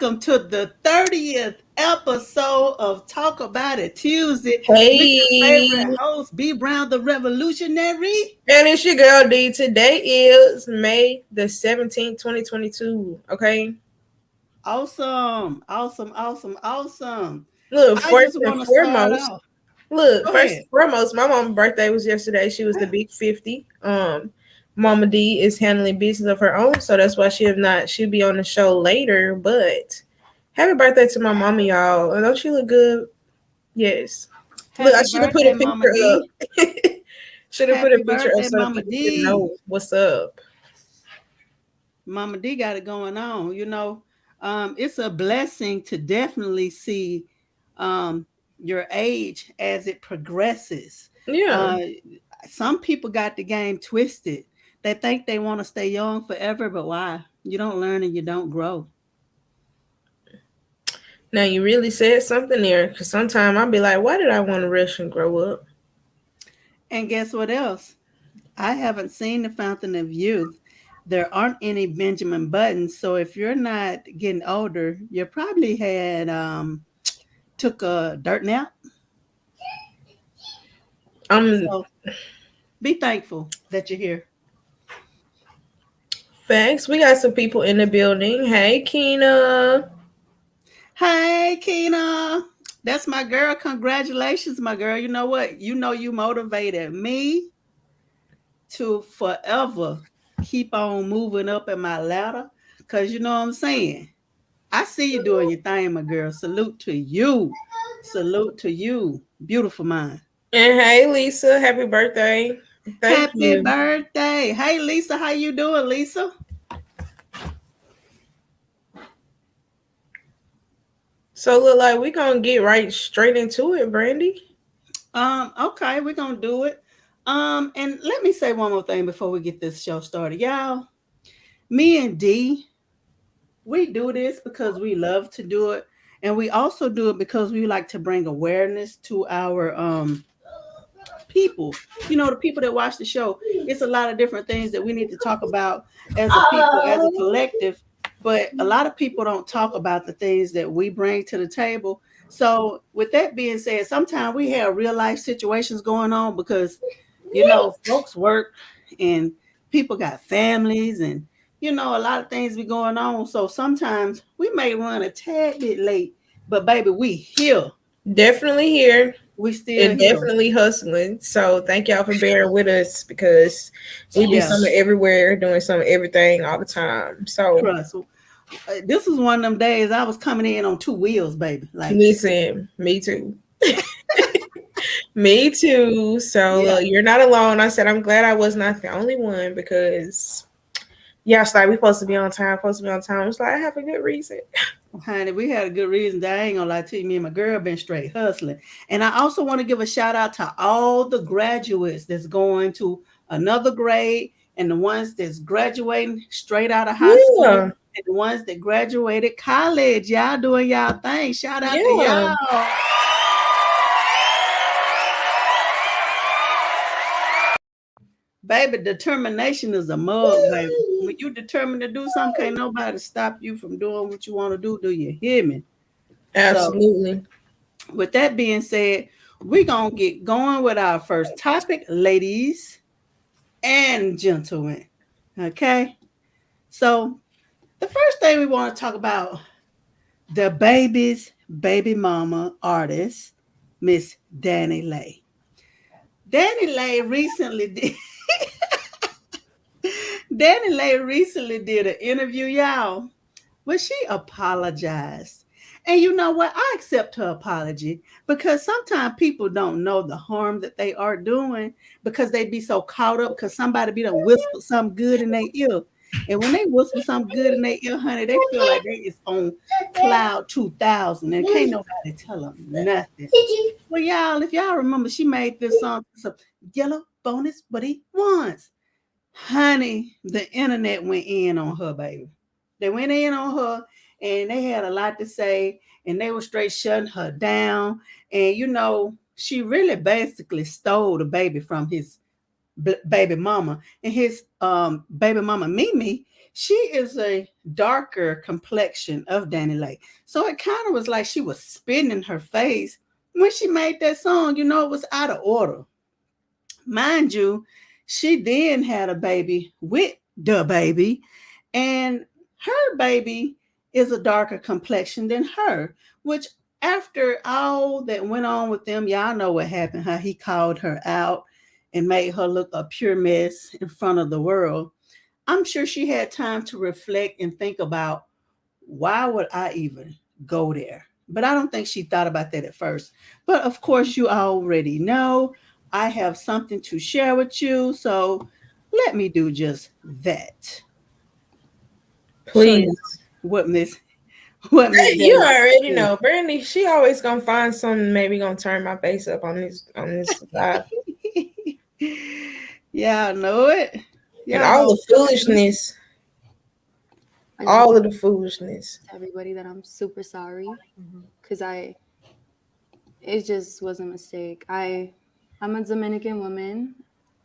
welcome to the 30th episode of Talk About It Tuesday with your Hey, favorite host, B Brown the Revolutionary. and it's your girl D. Today is May the 17th, 2022. Okay. Awesome, awesome, awesome, awesome. Look, I first just and want to start foremost, off. look, Go first ahead. and foremost, my mom's birthday was yesterday. She was the big 50. Mama D is handling business of her own, so that's why she'll be on the show later. But happy birthday to my mama, y'all. And don't she look good? Yes. Look, I Happy should have put a birthday, Mama picture up. D. Should have put a Happy picture up birthday, so the Mama people can D. know what's up. Mama D got it going on. It's a blessing to definitely see your age as it progresses. Yeah. Uh, some people got the game twisted. They think they want to stay young forever, but why? You don't learn and you don't grow. Now you really said something there, because sometimes I'll be like, why did I want to rush and grow up? And guess what else? I haven't seen the Fountain of Youth. There aren't any Benjamin Buttons. So if you're not getting older, you probably had took a dirt nap. I'm So be thankful that you're here. Facts. We got some people in the building. Hey, Keena. Hey, Keena. That's my girl. Congratulations, my girl. You know what? You motivated me to forever keep on moving up in my ladder. Cause you know what I'm saying? I see you doing your thing, my girl. Salute to you. Salute to you. Beautiful mind. And hey, Lisa. Happy birthday. Thank Happy you. birthday. Hey Lisa, how you doing, Lisa? So look like we gonna get right straight into it, Brandy. Okay, we're gonna do it. And let me say one more thing before we get this show started. Y'all, me and D, we do this because we love to do it. And we also do it because we like to bring awareness to our people. The people that watch the show. It's a lot of different things that we need to talk about as a people, as a collective. But a lot of people don't talk about the things that we bring to the table. So, with that being said, sometimes we have real life situations going on because, folks work and people got families and, a lot of things be going on. So, sometimes we may run a tad bit late, but baby, we here. Definitely here We still and here. definitely hustling. So thank y'all for bearing with us, because we be Yeah. somewhere everywhere doing some everything all the time. So Trust. This was one of them days I was coming in on two wheels, baby. Like, listen, me too. Me too. So yeah, you're not alone. I said I'm glad I was not the only one, because yeah, it's like we supposed to be on time, It's like I have a good reason. honey, we had a good reason. That I ain't gonna lie to you. Me and my girl been straight hustling. And I also want to give a shout out to all the graduates that's going to another grade and the ones that's graduating straight out of high school Yeah, and the ones that graduated college. Y'all doing y'all thing. Shout out to yeah. y'all. Baby, determination is a mug, baby. When you determined to do something, can't nobody stop you from doing what you want to do. Do you hear me? So, Absolutely. with that being said, we're going to get going with our first topic, ladies and gentlemen. Okay? So, the first thing we want to talk about, the baby's baby mama artist, Miss DaniLeigh. DaniLeigh recently did DaniLeigh recently did an interview, y'all, where she apologized. And you know what? I accept her apology because sometimes people don't know the harm that they are doing because they be so caught up because somebody be done whisper something good in their ear. And when they whisper something good in their ear, honey, they feel like they is on cloud 2000 and can't nobody tell them nothing. Well, y'all, if y'all remember, she made this song, so yellow bonus, what he wants. Honey, the internet went in on her, baby. They went in on her and they had a lot to say and they were straight shutting her down. And she really basically stole the baby from his baby mama, and his baby mama Mimi, she is a darker complexion of DaniLeigh. So it kind of was like she was spitting in her face when she made that song. You know, it was out of order. Mind you, she then had a baby with the baby, and her baby is a darker complexion than her, which after all that went on with them, y'all know what happened, how he called her out and made her look a pure mess in front of the world. I'm sure she had time to reflect and think about, why would I even go there? But I don't think she thought about that at first. But of course, you already know I have something to share with you. So let me do just that. Show you Please. what Miss You Danny already is. know, Brandy. She always gonna find something. Maybe gonna turn my face up on this live, Y'all know it. and Y'all all know the foolishness, I just all want of the foolishness. to everybody that I'm super sorry because it just was a mistake. I'm a Dominican woman.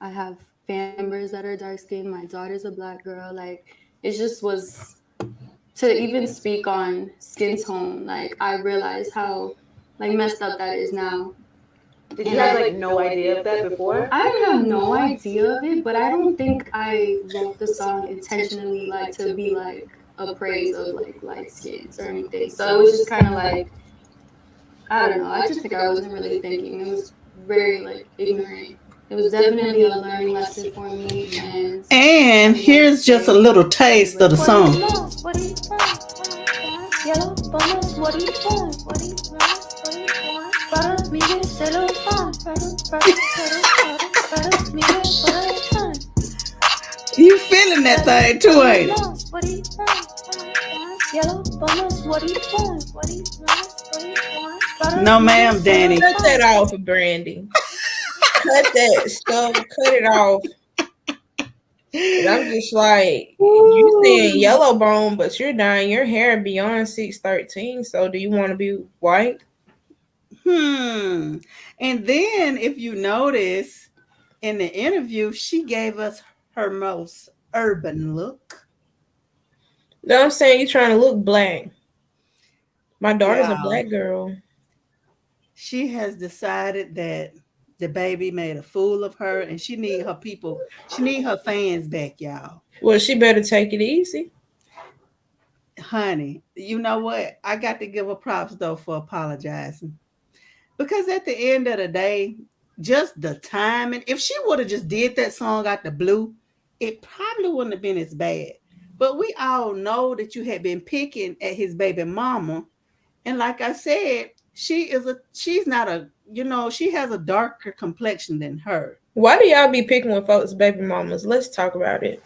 I have family members that are dark skinned. My daughter's a black girl. Like, it just was to even speak on skin tone. Like, I realize how like messed up that is now. Did you And have like no idea of that before? I didn't have no idea of it, but I don't think I wrote the song intentionally like to be like a praise of like light skins or anything. So it was just kind of like, I don't know. I just think I wasn't really thinking. It was very like ignorant. It was definitely a learning lesson for me, and And I'm gonna here's just a say little taste of the everybody. song. What do you want? Yellow bombers, what do you want? What do you want? What do you want? Para mi cellophane. Para mi cellophane. You feeling that thing too, ain't it? What do you want? Yellow bombers, what do you want? What do you want? What do you want? No, ma'am, Danny. Cut that off, Brandy. Cut that stuff. Cut it off. And I'm just like, you saying yellow bone, but you're dyeing your hair beyond 6'13". So do you want to be white? Hmm. And then, if you notice in the interview, she gave us her most urban look. No, I'm saying you're trying to look black. My daughter's a Yeah. black girl. She has decided that the baby made a fool of her and she need her people, she need her fans back, y'all. Well, she better take it easy. Honey, you know what? I got to give her props though for apologizing. Because at the end of the day, just the timing, if she would have just did that song out the blue, it probably wouldn't have been as bad. But we all know that you had been picking at his baby mama. And like I said, she's not a, she has a darker complexion than her. Why do y'all be picking with folks' baby mamas? Let's talk about it.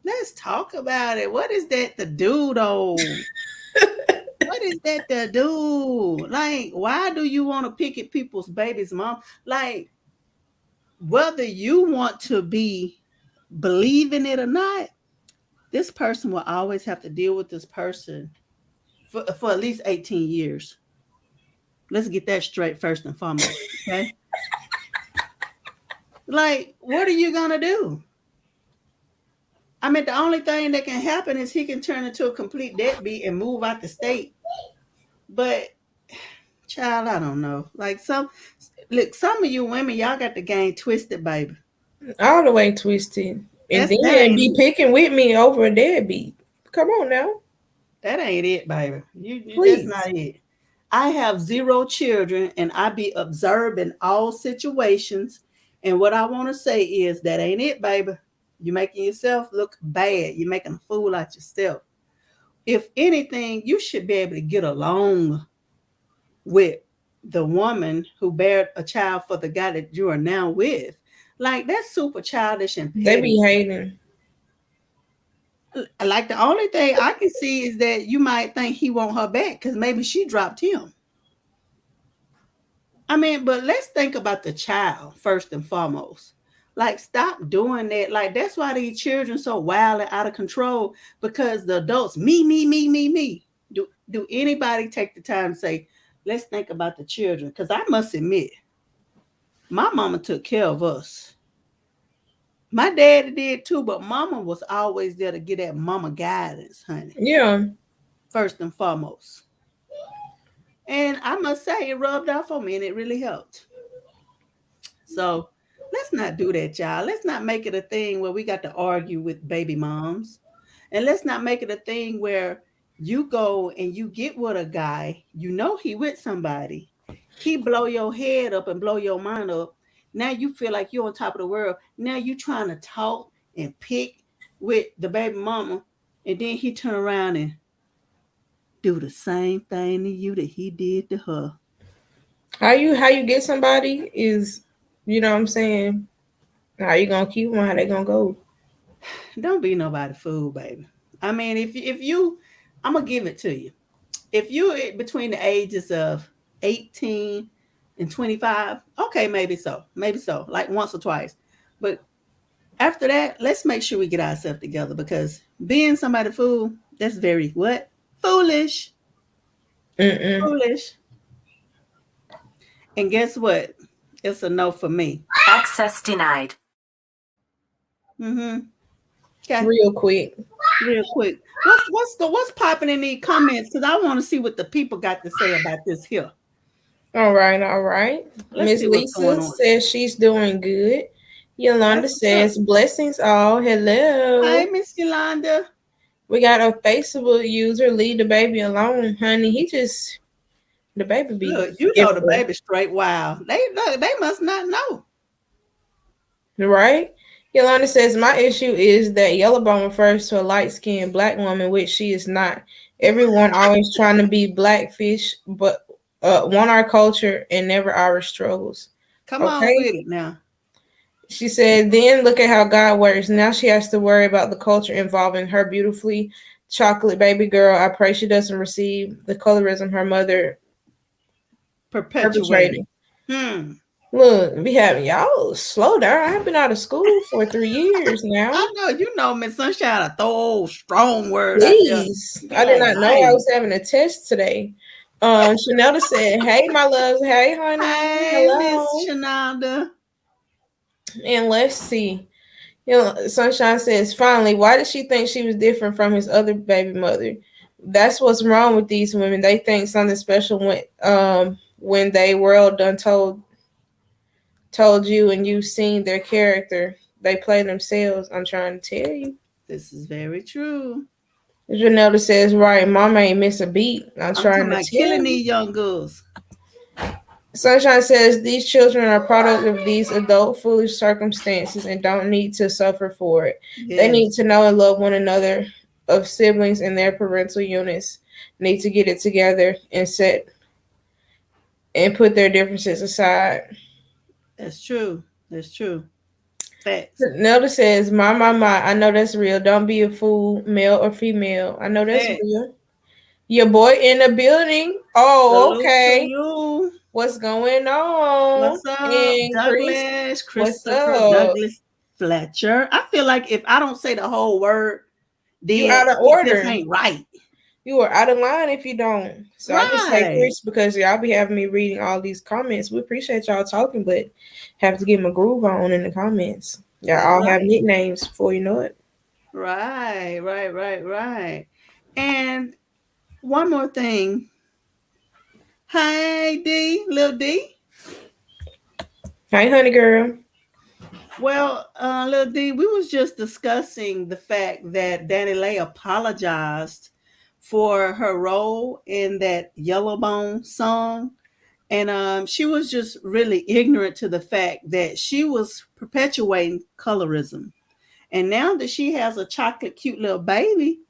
Let's talk about it. What is that to do though? What is that to do? Like, why do you want to pick at people's babies, mom? Like, whether you want to be believing it or not, this person will always have to deal with this person for at least 18 years. Let's get that straight first and foremost. Okay. Like, what are you gonna do? I mean, the only thing that can happen is he can turn into a complete deadbeat and move out the state. But child, I don't know. Like some of you women, y'all got the game twisted, baby. All the way twisted. And That then be ain't picking with me over a deadbeat. Come on now. that ain't it, baby. That's Please. not it. I have 0 children and I be observing all situations. And what I want to say is that ain't it, baby. You're making yourself look bad. You're making a fool out yourself. If anything, you should be able to get along with the woman who bared a child for the guy that you are now with. Like, that's super childish and They petty. be hating. Like, the only thing I can see is that you might think he want her back because maybe she dropped him. I mean, but let's think about the child first and foremost. Like, stop doing that. Like, that's why these children so wild and out of control, because the adults, me. Do anybody take the time to say, let's think about the children? Because I must admit, my mama took care of us. My daddy did too, but mama was always there to get that mama guidance, honey. Yeah. First and foremost. And I must say it rubbed off on me and it really helped. So let's not do that, y'all. Let's not make it a thing where we got to argue with baby moms. And let's not make it a thing where you go and you get with a guy, you know he with somebody. He blow your head up and blow your mind up. Now you feel like you're on top of the world. Now you trying to talk and pick with the baby mama, and then he turn around and do the same thing to you that he did to her. How you get somebody is, you know what I'm saying? How you gonna keep them? How they gonna go? Don't be nobody fool, baby. I mean, if you, I'm gonna give it to you. If you between the ages of 18 and 25, okay, maybe so, like once or twice. But after that, let's make sure we get ourselves together because being somebody fool, that's very what? Foolish. Mm-mm. Foolish. And guess what? It's a no for me. Access denied. Mm-hmm. Okay. Real quick. Real quick. What's popping in the comments? Because I want to see what the people got to say about this here. All right. Let's Miss see what's going Lisa on. says she's doing good. Yolanda That's what's says blessings all. Hello. Hi, Miss Yolanda. We got a Facebook user. Leave the baby alone, honey. The baby be Look, you know the forgetful. baby straight wild. They must not know. Right? Yolanda says, my issue is that yellow bone refers to a light-skinned black woman, which she is not. Everyone always trying to be blackfish, but want our culture and never our struggles. Come on Okay? with it now. She said, then look at how God works. Now she has to worry about the culture involving her beautifully chocolate baby girl. I pray she doesn't receive the colorism her mother Perpetuating. perpetrated. Look, we have y'all slow down. I've been out of school for 3 years now. I know, you know, Miss Sunshine, a throw strong word out there. Please. I did not know I was having a test today. Chanelda said, hey, my loves. Hey, honey. Hey, Miss Hello. Shananda. And let's see. You know, Sunshine says, finally, why did she think she was different from his other baby mother? That's what's wrong with these women. They think something special when they world done told you and you've seen their character. They play themselves. I'm trying to tell you. This is very true. Janelle says, right, mama ain't miss a beat. I'm talking trying to about tell killing you. these young girls. Sunshine says, these children are product of these adult foolish circumstances and don't need to suffer for it. Yes. They need to know and love one another. Of siblings and their parental units need to get it together and put their differences aside. That's true. That's true. Facts. Nelda says, my, I know that's real. Don't be a fool, male or female. I know that's Facts. real. Your boy in the building. Oh, Salute okay. to you. What's going on? What's up, And Douglas? what's Christopher up? Douglas Fletcher. I feel like if I don't say the whole word, then You out of it order. just ain't right. You are out of line if you don't. So I just take Right. risks because y'all be having me reading all these comments. We appreciate y'all talking, but have to get my groove on in the comments. Y'all That's all right. have nicknames before you know it. Right. And one more thing. Hey, D, little D. Hey, honey girl. Well, little D, we was just discussing the fact that DaniLeigh apologized for her role in that Yellowbone song. And she was just really ignorant to the fact that she was perpetuating colorism. And now that she has a chocolate cute little baby,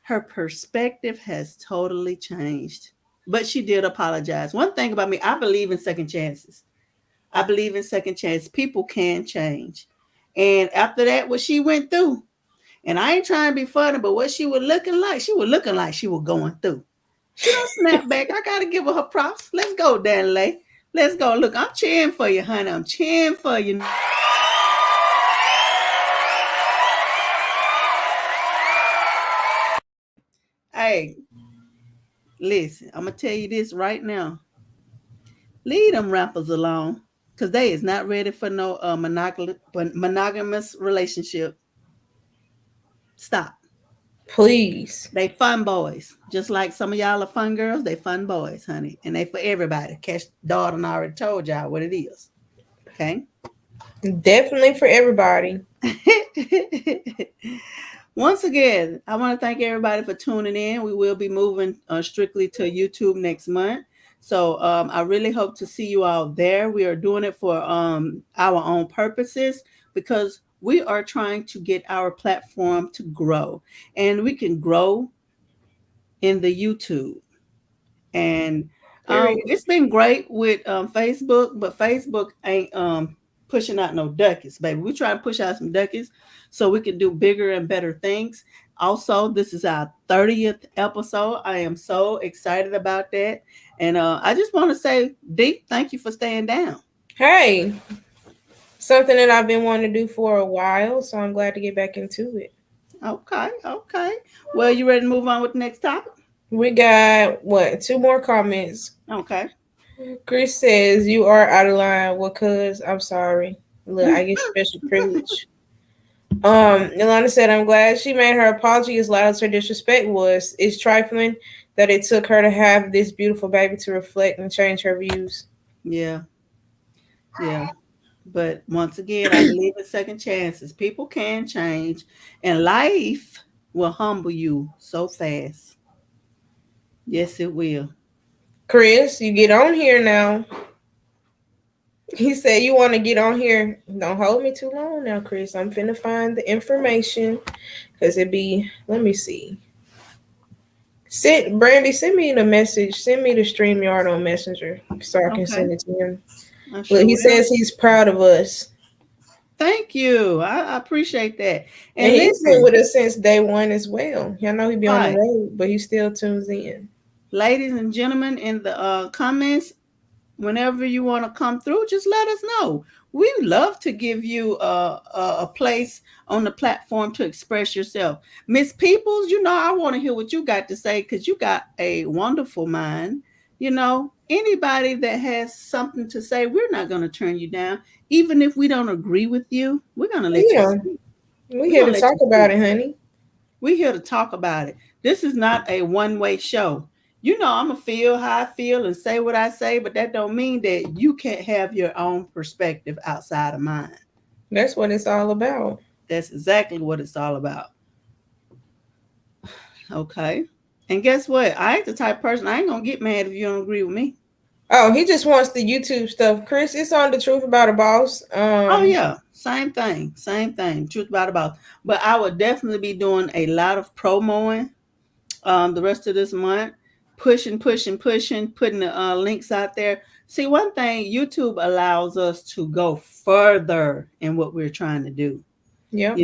her perspective has totally changed. But she did apologize. One thing about me, I believe in second chances. I believe in second chance. People can change. And after that, what she went through, and I ain't trying to be funny, but what she was looking like she was going through. She don't snap back. I gotta give her props. Let's go, DaniLeigh. Let's go. Look, I'm cheering for you, honey. I'm cheering for you. Hey, listen, I'm gonna tell you this right now. Leave them rappers alone. because they is not ready for no monogamous relationship. Stop. Please. They fun boys. Just like some of y'all are fun girls, they fun boys, honey. And they for everybody. Cash Darden already told y'all what it is. Okay. Definitely for everybody. Once again, I want to thank everybody for tuning in. We will be moving strictly to YouTube next month. So I really hope to see you all there. We are doing it for our own purposes because we are trying to get our platform to grow. And we can grow in the YouTube. And it's been great with Facebook, but Facebook ain't pushing out no ducats, baby. We try to push out some ducats so we can do bigger and better things. Also, this is our 30th episode. I am so excited about that. And I just want to say, Dee, thank you for staying down. Hey, something that I've been wanting to do for a while, so I'm glad to get back into it. Okay. Well, you ready to move on with the next topic? We got, 2 more comments. Okay. Chris says, you are out of line. Well, cuz, I'm sorry. Look, I get special privilege. Ilana said, I'm glad she made her apology as loud as her disrespect was. It's trifling that it took her to have this beautiful baby to reflect and change her views. Yeah. But once again, I believe in second chances. People can change, and life will humble you so fast. Yes, it will. Chris, you get on here now. He said you want to get on here. Don't hold me too long now, Chris. I'm finna find the information because it be, let me see. Brandy, send me the message. Send me the StreamYard on Messenger so I can send it to him. Look, he says he's proud of us. Thank you. I appreciate that. And he's been with us since day one as well. Y'all know he be on the road, but he still tunes in. Ladies and gentlemen, in the comments, whenever you want to come through, just let us know. We love to give you a place on the platform to express yourself. Miss Peoples, I want to hear what you got to say because you got a wonderful mind. Anybody that has something to say, we're not going to turn you down. Even if we don't agree with you, we're going to let you speak. We're here to talk about it, honey. We're here to talk about it. This is not a one-way show. I'm going to feel how I feel and say what I say, but that don't mean that you can't have your own perspective outside of mine. That's what it's all about. That's exactly what it's all about. Okay. And guess what? I ain't the type of person, I ain't going to get mad if you don't agree with me. Oh, he just wants the YouTube stuff. Chris, it's on The Truth About a Boss. Oh, yeah. Same thing. Truth About a Boss. But I would definitely be doing a lot of promoing the rest of this month. Pushing, putting the links out there. See, one thing, YouTube allows us to go further in what we're trying to do. Yeah.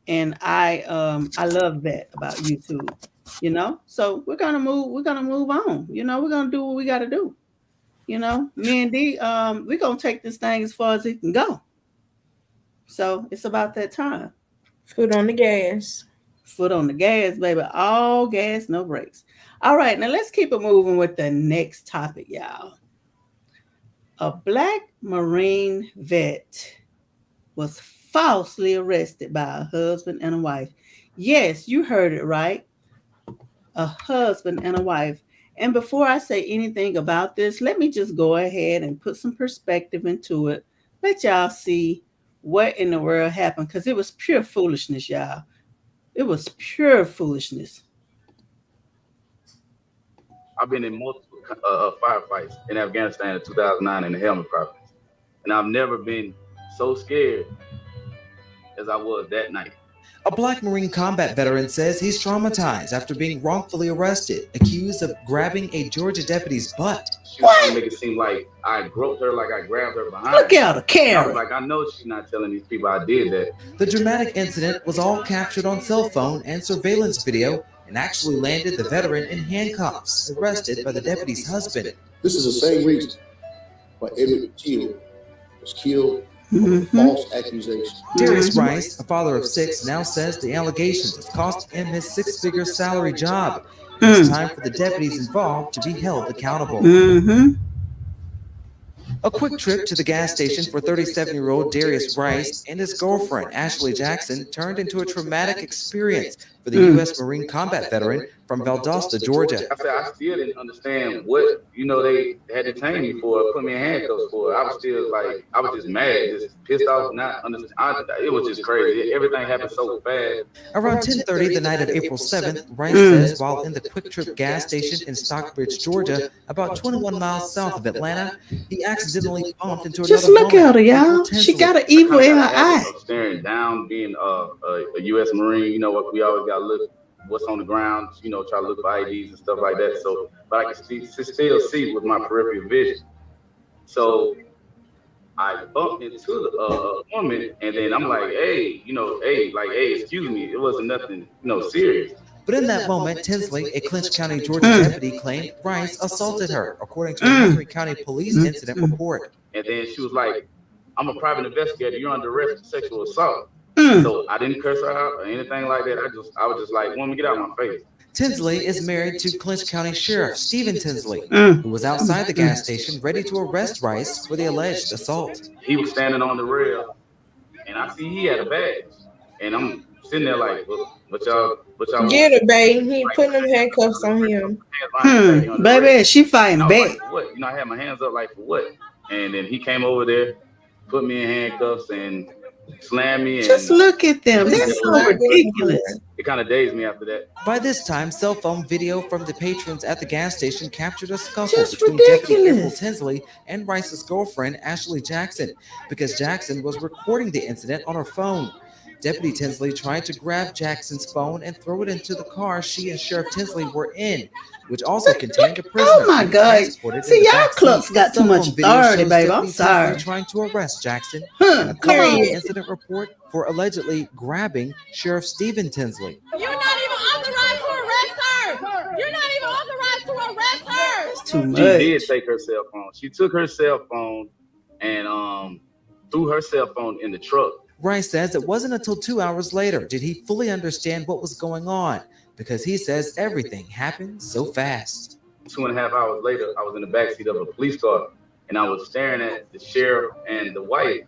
And I love that about YouTube. So we're gonna move on. We're gonna do what we gotta do. Me and Dee, we're gonna take this thing as far as it can go. So it's about that time. Foot on the gas. Foot on the gas, baby. All gas, no brakes. All right, now let's keep it moving with the next topic, y'all. A Black Marine vet was falsely arrested by a husband and a wife. Yes, you heard it right. A husband and a wife. And before I say anything about this, let me just go ahead and put some perspective into it. Let y'all see what in the world happened, because it was pure foolishness, y'all. It was pure foolishness. I've been in multiple firefights in Afghanistan in 2009 in the Helmand province. And I've never been so scared as I was that night. A Black Marine combat veteran says he's traumatized after being wrongfully arrested, accused of grabbing a Georgia deputy's butt. She was trying to make it seem like I groped her, like I grabbed her behind. Look out, a carrot. Like, I know she's not telling these people I did that. The dramatic incident was all captured on cell phone and surveillance video and actually landed the veteran in handcuffs, arrested by the deputy's husband. This is the same reason why Emmett Till was killed for false accusation. Darius Rice, a father of 6, now says the allegations has cost him his 6-figure salary job. It's time for the deputies involved to be held accountable. A quick trip to the gas station for 37-year-old Darius Rice and his girlfriend, Ashley Jackson, turned into a traumatic experience for the U.S. Marine combat veteran from Valdosta, Georgia. I said I still didn't understand what they had detained me for, put me in handcuffs for. I was still like, I was just mad, just pissed off, not understand. It was just crazy. Everything happened so fast. Around 10:30 the night of April 7th, Rice says while in the Quick Trip gas station in Stockbridge, Georgia, about 21 miles south of Atlanta, he accidentally bumped into Just another look woman, at her, y'all. April She Tinsley. got an evil in her I had eye. staring down, being a U.S. Marine, you know what, we always got to look what's on the ground, you know, try to look for IDs and stuff like that. So, but I can still see with my peripheral vision. So I bumped into the woman, and then I'm like, hey, excuse me, it wasn't nothing, serious. But in that moment, Tinsley, a Clinch County, Georgia deputy, claimed Rice assaulted her, according to a Henry County police incident report. And then she was like, I'm a private investigator, you're under arrest for sexual assault. So I didn't curse her out or anything like that. I was just like, woman, get out of my face. Tinsley is married to Clinch County Sheriff Stephen Tinsley, who was outside the gas station ready to arrest Rice for the alleged assault. He was standing on the rail, and I see he had a badge, and I'm sitting there like, what y'all Get her, babe. He putting them handcuffs on him. Baby, she fighting back. Like, what? I had my hands up like, for what? And then he came over there, put me in handcuffs, and slammed me. Just look at them. That's so ridiculous. It kind of dazed me after that. By this time, cell phone video from the patrons at the gas station captured a scuffle Just between Deputy April ridiculous. Tinsley and Rice's girlfriend, Ashley Jackson, because Jackson was recording the incident on her phone. Deputy Tinsley tried to grab Jackson's phone and throw it into the car she and Sheriff Tinsley were in, which also contained a prisoner. Oh my God. See, y'all clubs got too much authority, baby. I'm sorry. Trying to arrest Jackson. Come on. The incident report for allegedly grabbing Sheriff Stephen Tinsley. You're not even authorized to arrest her. You're not even authorized to arrest her. That's too much. She did take her cell phone. She took her cell phone and threw her cell phone in the truck. Rice says it wasn't until 2 hours later did he fully understand what was going on, because he says everything happened so fast. 2.5 hours later, I was in the backseat of a police car, and I was staring at the sheriff and the wife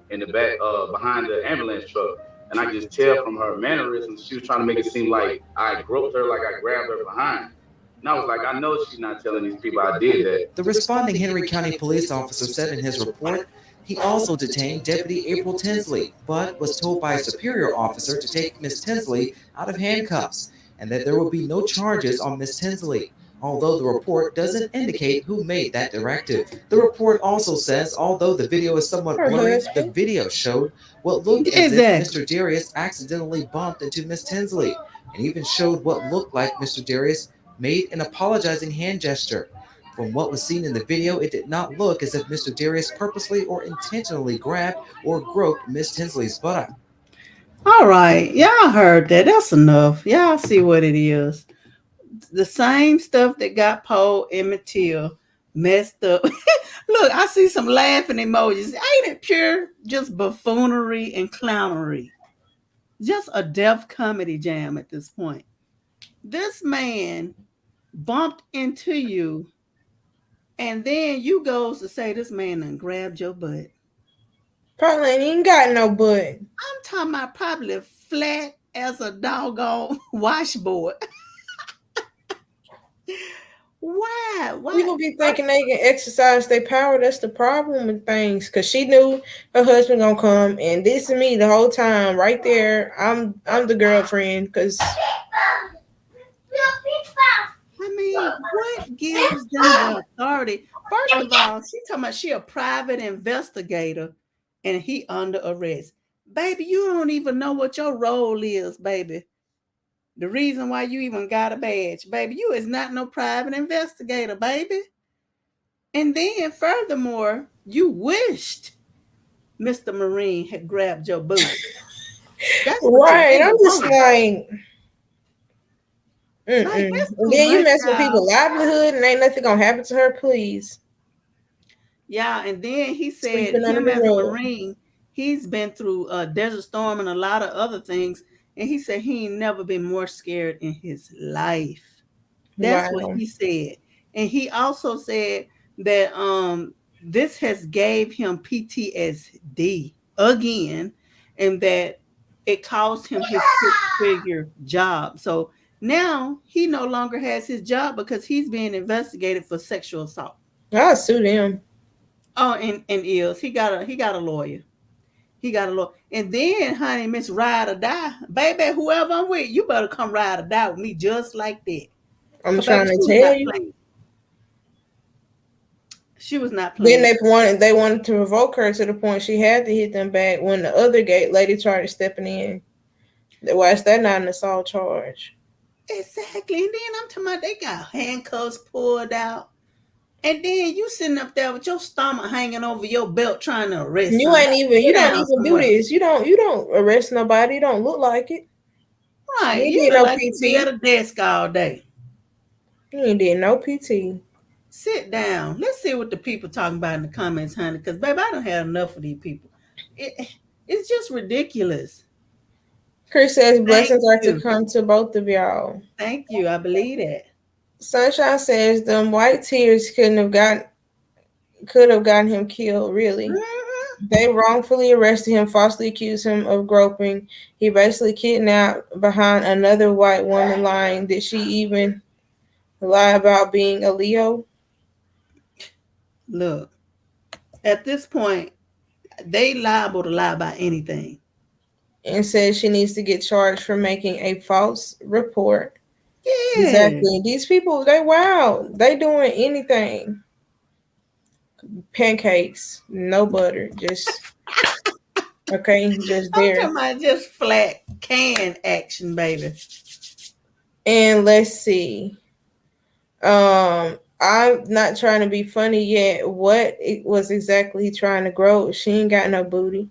in the back, behind the ambulance truck. And I could just tell from her mannerisms, she was trying to make it seem like I groped her, like I grabbed her behind. And I was like, I know she's not telling these people I did that. The responding Henry County police officer said in his report he also detained Deputy April Tinsley, but was told by a superior officer to take Miss Tinsley out of handcuffs and that there will be no charges on Miss Tinsley, although the report doesn't indicate who made that directive. The report also says, although the video is somewhat blurry, the video showed what looked as if Mr. Darius accidentally bumped into Miss Tinsley, and even showed what looked like Mr. Darius made an apologizing hand gesture. From what was seen in the video, it did not look as if Mr. Darius purposely or intentionally grabbed or groped Miss Tinsley's buttock. All right, y'all heard that. That's enough. Y'all see what it is. The same stuff that got Poe and Matilda messed up. Look, I see some laughing emojis. Ain't it pure just buffoonery and clownery? Just a deaf comedy jam at this point. This man bumped into you, and then you goes to say this man done grabbed your butt. Probably ain't even got no butt. I'm talking about probably flat as a doggone washboard. Why? People be thinking they can exercise their power. That's the problem with things. Cause she knew her husband gonna come, and this is me the whole time, right there. I'm the girlfriend. Cause I mean, what gives them the authority? First of all, she talking about she a private investigator, and he under arrest. Baby, you don't even know what your role is, baby. The reason why you even got a badge, baby, you is not no private investigator, baby. And then furthermore, you wished Mr. Marine had grabbed your booty. That's right. I'm just like, like and then you mess with people's livelihood and ain't nothing gonna happen to her, please. Yeah, and then he said him as a Marine, he's been through a Desert Storm and a lot of other things. And he said he ain't never been more scared in his life. That's what he said. And he also said that this has gave him PTSD again, and that it cost him his six-figure job. So now he no longer has his job because he's being investigated for sexual assault. I'll sue them. Oh, and he got a lawyer. He got a lawyer. And then, honey, Miss Ride or Die, baby, whoever I'm with, you better come ride or die with me just like that. I'm 'Cause, trying baby, to she was tell not you. playing. She was not Then playing. they wanted to revoke her to the point she had to hit them back when the other gate lady started stepping in. Why is that not an assault charge? Exactly. And then I'm talking about they got handcuffs pulled out. And then you sitting up there with your stomach hanging over your belt trying to arrest You ain't somebody. even you Sit don't down even do somewhere. this. You don't arrest nobody. You don't look like it. You Right. ain't You did look no like you be at PT. a desk all day. You ain't did no PT. Sit down. Let's see what the people talking about in the comments, honey. Because, babe, I don't have enough of these people. It's just ridiculous. Chris says Thank blessings are to you. come to both of y'all. Thank you. I believe that. Sunshine says them white tears could have gotten him killed, really. Mhm. They wrongfully arrested him, falsely accused him of groping. He basically kidnapped behind another white woman lying. Did she even lie about being a Leo? Look, at this point, they liable to lie about anything. And says she needs to get charged for making a false report. Yeah. Exactly. These people, they wow. They doing anything. Pancakes, no butter, just okay, just I'm there. talking about just flat can action, baby. And let's see. I'm not trying to be funny yet. What it was exactly he trying to grow? She ain't got no booty.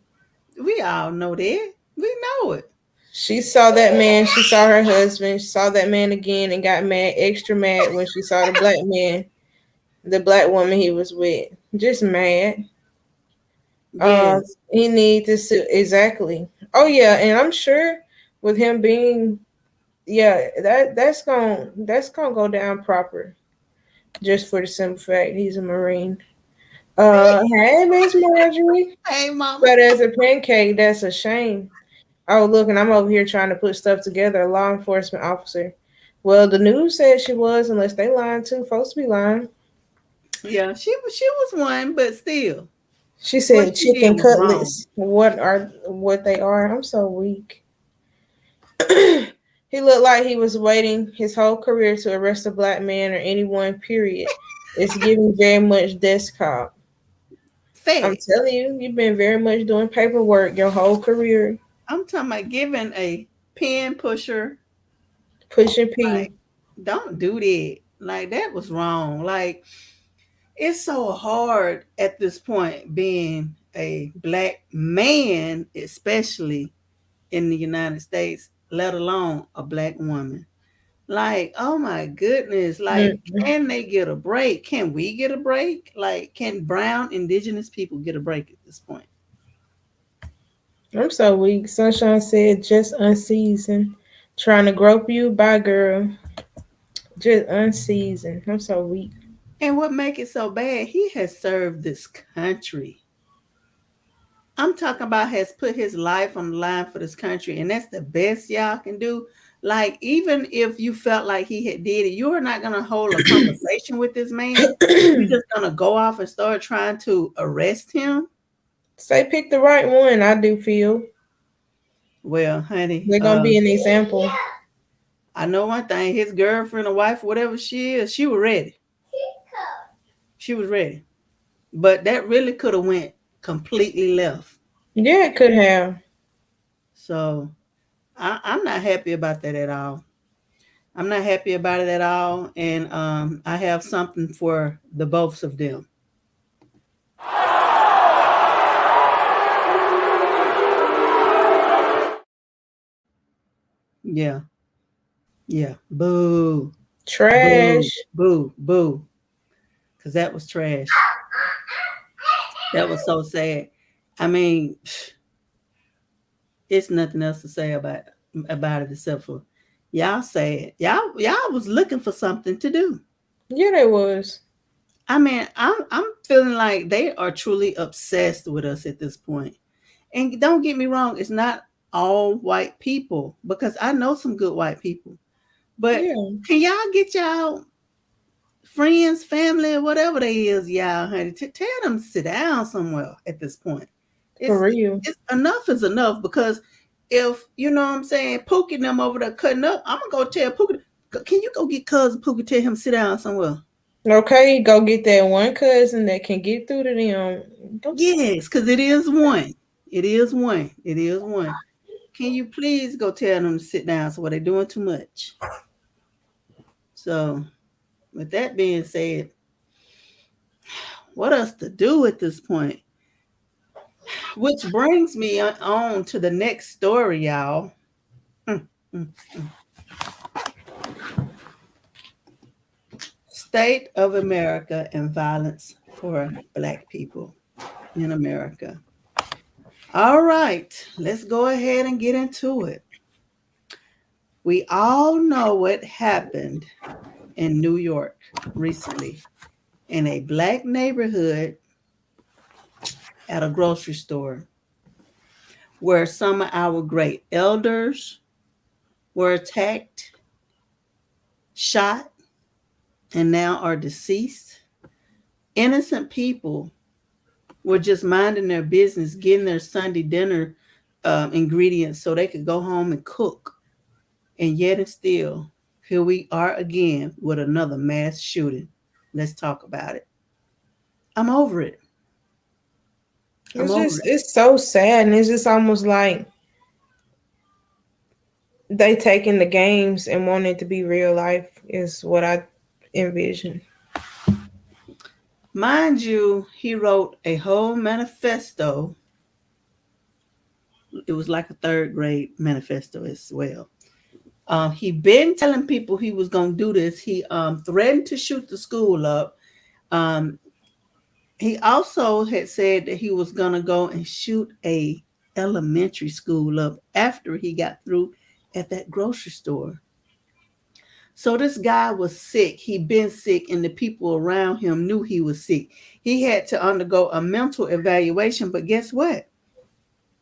We all know that. We know it. She saw that man. She saw her husband. She saw that man again and got mad, extra mad when she saw the black man, the black woman he was with. Just mad. Yes. He need to sue exactly. Oh yeah, and I'm sure with him being, yeah, that's gonna go down proper. Just for the simple fact he's a Marine. Hey, Miss Marjorie. Hey, mama. But as a pancake, that's a shame. Oh, look, and I'm over here trying to put stuff together. A law enforcement officer. Well, the news said she was, unless they lying too. Folks be lying. Yeah, she was one, but still, She what said she did chicken was wrong. cutlets. What they are? I'm so weak. He looked like he was waiting his whole career to arrest a black man or anyone. Period. It's giving very much desk cop. I'm Facts. telling you, you've been very much doing paperwork your whole career. I'm talking about giving a pen pusher. Pushing P. Like, don't do that. Like, that was wrong. Like, it's so hard at this point being a black man, especially in the United States, let alone a black woman. Like, oh my goodness. Like, Mm. can they get a break? Can we get a break? Like, can brown indigenous people get a break at this point? I'm so weak. Sunshine said just unseasoned. Trying to grope you, bye girl. Just unseasoned. I'm so weak. And what make it so bad, he has served this country. I'm talking about has put his life on the line for this country, and that's the best y'all can do. Like, even if you felt like he had did it, you're not gonna hold a conversation with this man. You're just gonna go off and start trying to arrest him. Say pick the right one, I do feel. Well, honey, They're gonna be an example. I know one thing: his girlfriend or wife, whatever she is, she was ready. She was ready, but that really could have went completely left. Yeah, it could have. So I'm not happy about that at all. I'm not happy about it at all, and I have something for the both of them. Yeah, yeah. Boo, boo, Trash. boo, boo. Because that was trash. That was so sad. I mean, it's nothing else to say about it except for y'all sad. Y'all was looking for something to do. Yeah, they was. I mean, I'm feeling like they are truly obsessed with us at this point. And don't get me wrong, it's not all white people because I know some good white people. But Yeah, can y'all get y'all friends, family, whatever they is, y'all, honey, tell them to sit down somewhere at this point. for It's real. it's enough is enough because if you know what I'm saying, Pookie and them over there cutting up, I'm gonna go tell Pookie. Can you go get cousin Pookie? Tell him to sit down somewhere. Okay, go get that one cousin that can get through to them. Yes, because it is one. It is one. It is one. Can you please go tell them to sit down? So what they're doing too much. So with that being said, what else to do at this point? Which brings me on to the next story, y'all. Mm, mm, mm. State of America and violence for Black people in America. All right, let's go ahead and get into it. We all know what happened in New York recently in a Black neighborhood at a grocery store where some of our great elders were attacked, shot, and now are deceased. Innocent people were just minding their business, getting their Sunday dinner ingredients so they could go home and cook. And yet and still, here we are again with another mass shooting. Let's talk about it. I'm over it. I'm It's over just it. it's so sad, and it's just almost like they taking the games and wanting it to be real life is what I envision. Mind you, he wrote a whole manifesto. It was like a third grade manifesto as well. He been telling people he was going to do this. He threatened to shoot the school up. Um, he also had said that he was going to go and shoot a elementary school up after he got through at that grocery store. So this guy was sick. He'd been sick, and the people around him knew he was sick. He had to undergo a mental evaluation, but guess what?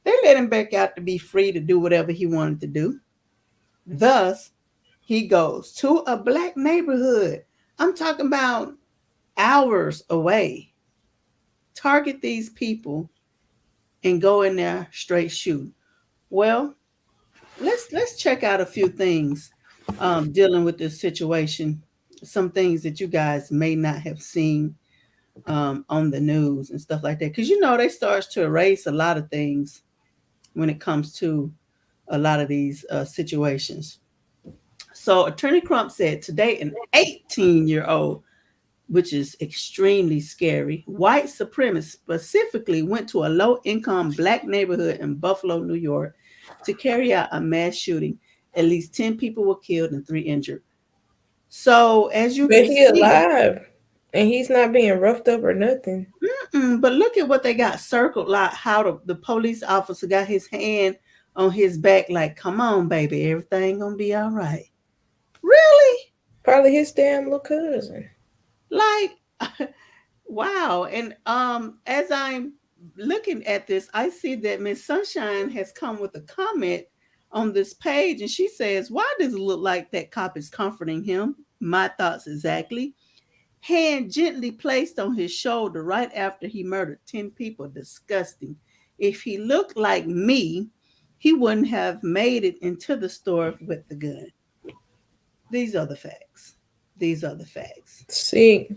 They let him back out to be free to do whatever he wanted to do. Thus, he goes to a Black neighborhood. I'm talking about hours away. Target these people and go in there straight shoot. Well, let's check out a few things dealing with this situation. Some things that you guys may not have seen on the news and stuff like that, because you know they starts to erase a lot of things when it comes to a lot of these situations. So Attorney Crump said today an 18-year-old, which is extremely scary, white supremacist specifically went to a low-income Black neighborhood in Buffalo, New York, to carry out a mass shooting. At least 10 people were killed and 3 injured. So as you But can he see, alive, and he's not being roughed up or nothing. but look at what they got circled, like how the police officer got his hand on his back, like, come on, baby, everything gonna be all right. Really? Probably his damn little cousin. Like, wow. And as I'm looking at this, I see that Miss Sunshine has come with a comment on this page, and she says, why does it look like that cop is comforting him? My thoughts exactly. Hand gently placed on his shoulder right after he murdered 10 people. Disgusting. If he looked like me, he wouldn't have made it into the store with the gun. These are the facts. These are the facts. See,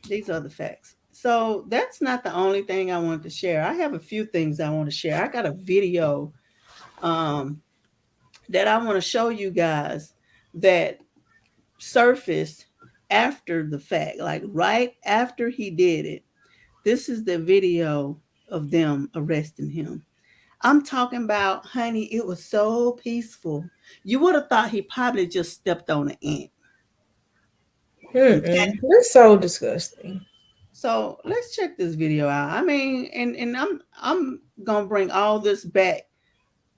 These are the facts. So that's not the only thing I wanted to share. I have a few things I want to share. I got a video um, that I want to show you guys that surfaced after the fact, like right after he did it. This is the video of them arresting him. I'm talking about, honey, it was so peaceful. You would have thought he probably just stepped on an ant. Okay. that's so disgusting. So let's check this video out. I mean, and I'm gonna bring all this back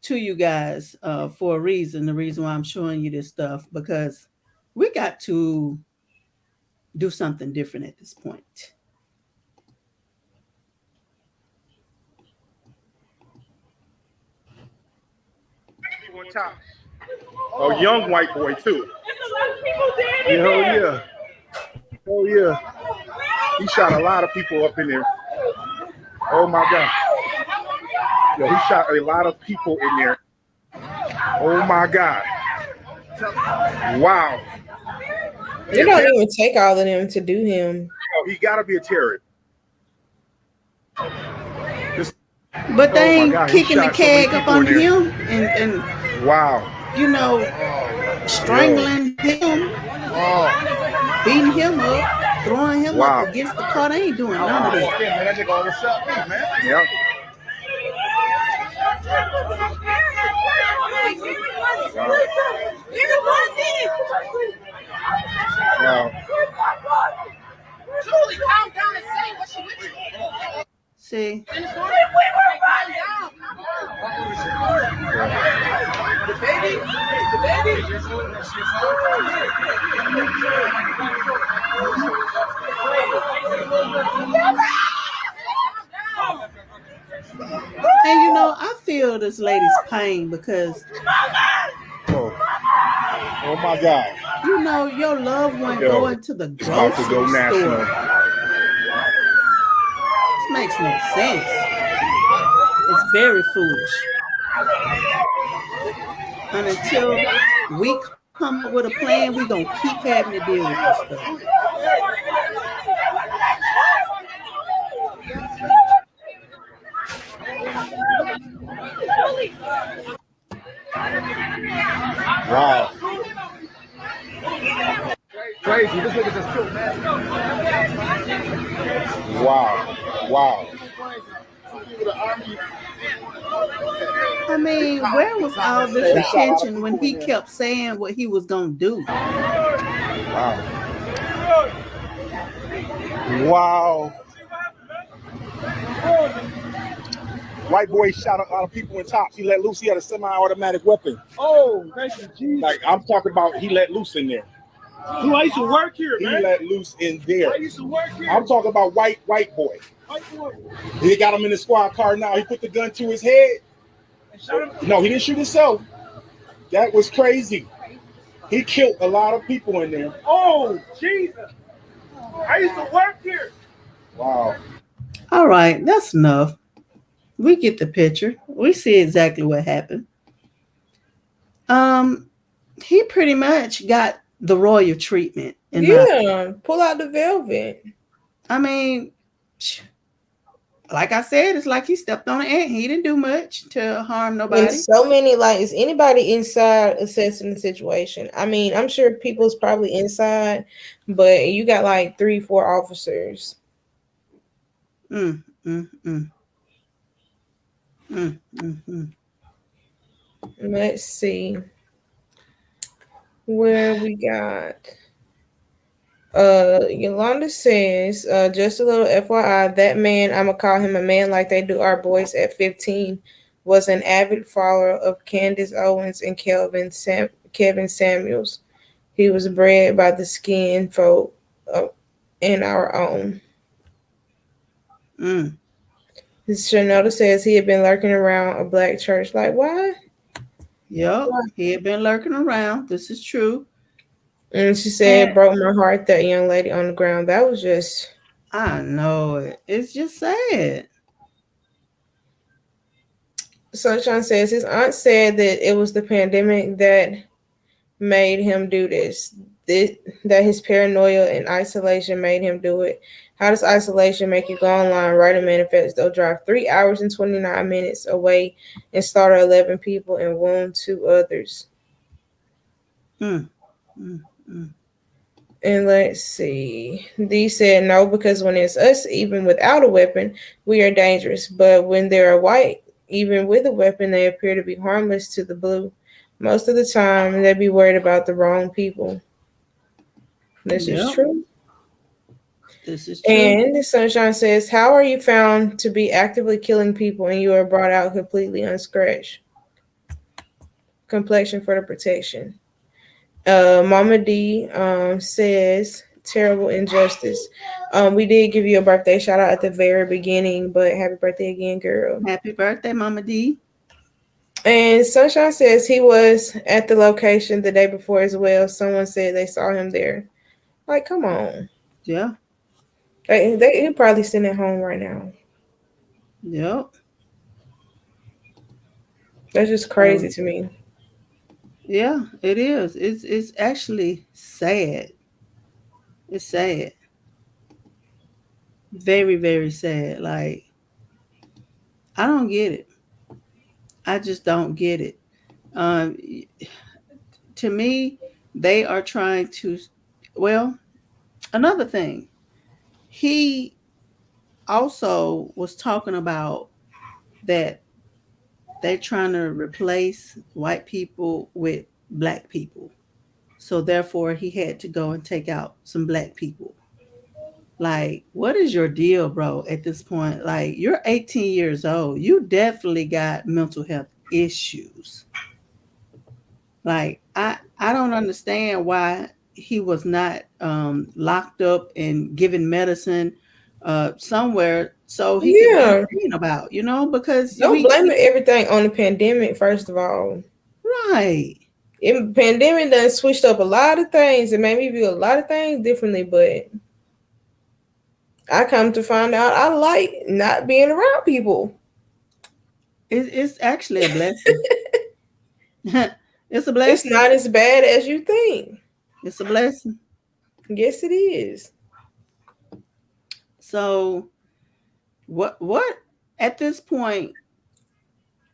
to you guys for a reason. The reason why I'm showing you this stuff, because we got to do something different at this point. Oh, young white boy too. Yeah, hell yeah. Hell yeah. He shot a lot of people up in there. Oh my God. Yo, he shot a lot of people in there. Oh my God. Wow. It don't even take all of them to do him. Oh, he gotta be a terrorist. But they ain't God, he kicking the shot so many keg up people in on there. him and Wow. you know, strangling him, beating him up, throwing him Wow. up against the car. They ain't doing none of that. Yeah, man, that nigga always shot me, man. Yeah. Wow. Julie, calm down and say what she with you. See, The baby. and you know, I feel this lady's pain because Oh my God. you know your loved one Yo, going to the it's about to grocery go national. store. This makes no sense. It's very foolish. And until we come up with a plan, we're gonna keep having to deal with this stuff. Wow. Crazy. This nigga just killed, man. Wow. Wow. I mean, where was all this attention when he kept saying what he was gonna do? Wow. Wow. White boy shot a lot of people in Tops. He let loose. He had a semi-automatic weapon. Oh, thank you, Jesus. Like, I'm talking about he let loose in there. Dude, I used to work here, man. He let loose in there. I used to work here. I'm talking about white boy. White boy. He got him in the squad car now. He put the gun to his head. And shot him. No, he didn't shoot himself. That was crazy. He killed a lot of people in there. Oh, Jesus. I used to work here. Wow. All right, that's enough. We get the picture. We see exactly what happened. He pretty much got the royal treatment. Pull out the velvet. I mean, like I said, it's like he stepped on an ant. He didn't do much to harm nobody. And so many, like, is anybody inside assessing the situation? I mean, I'm sure people's probably inside, but you got like 3-4 officers. Let's see where we got. Yolanda says, just a little FYI, that man, I'm gonna call him a man like they do our boys at 15, was an avid follower of Candace Owens and Kevin Samuels. He was bred by the skin folk in our own. Shanoda says he had been lurking around a black church. Like, why? Yep, he had been lurking around. This is true. And she said, it broke my heart, that young lady on the ground. That was just... I know it. It's just sad. Sunshine says his aunt said that it was the pandemic that made him do this. That his paranoia and isolation made him do it. How does isolation make you go online, write a manifesto, drive 3 hours and 29 minutes away and slaughter 11 people and wound 2 others? And let's see. Dee said no, because when it's us, even without a weapon, we are dangerous. But when they're white, even with a weapon, they appear to be harmless to the blue. Most of the time, they be worried about the wrong people. This is true. This is true. And Sunshine says, how are you found to be actively killing people and you are brought out completely unscratched? Complexion for the protection. Mama D says, terrible injustice. We did give you a birthday shout out at the very beginning, but happy birthday again, girl. Happy birthday, Mama D. And Sunshine says he was at the location the day before as well. Someone said they saw him there. Like, come on. Yeah. He probably sitting at home right now. Yep. That's just crazy to me. Yeah, it is. It's actually sad. It's sad. Very, very sad. Like, I don't get it. I just don't get it. Um, to me, they are trying to. Well, another thing, he also was talking about that they're trying to replace white people with black people. So therefore, he had to go and take out some black people. Like, what is your deal, bro, at this point? Like, you're 18 years old. You definitely got mental health issues. Like, I don't understand why he was not locked up and given medicine somewhere so he could be seen about, because don't blame everything on the pandemic, first of all. Right. Pandemic done switched up a lot of things and made me view a lot of things differently, but I come to find out I like not being around people. It's actually a blessing. It's a blessing. It's not as bad as you think. It's a blessing. Yes, it is. So what at this point,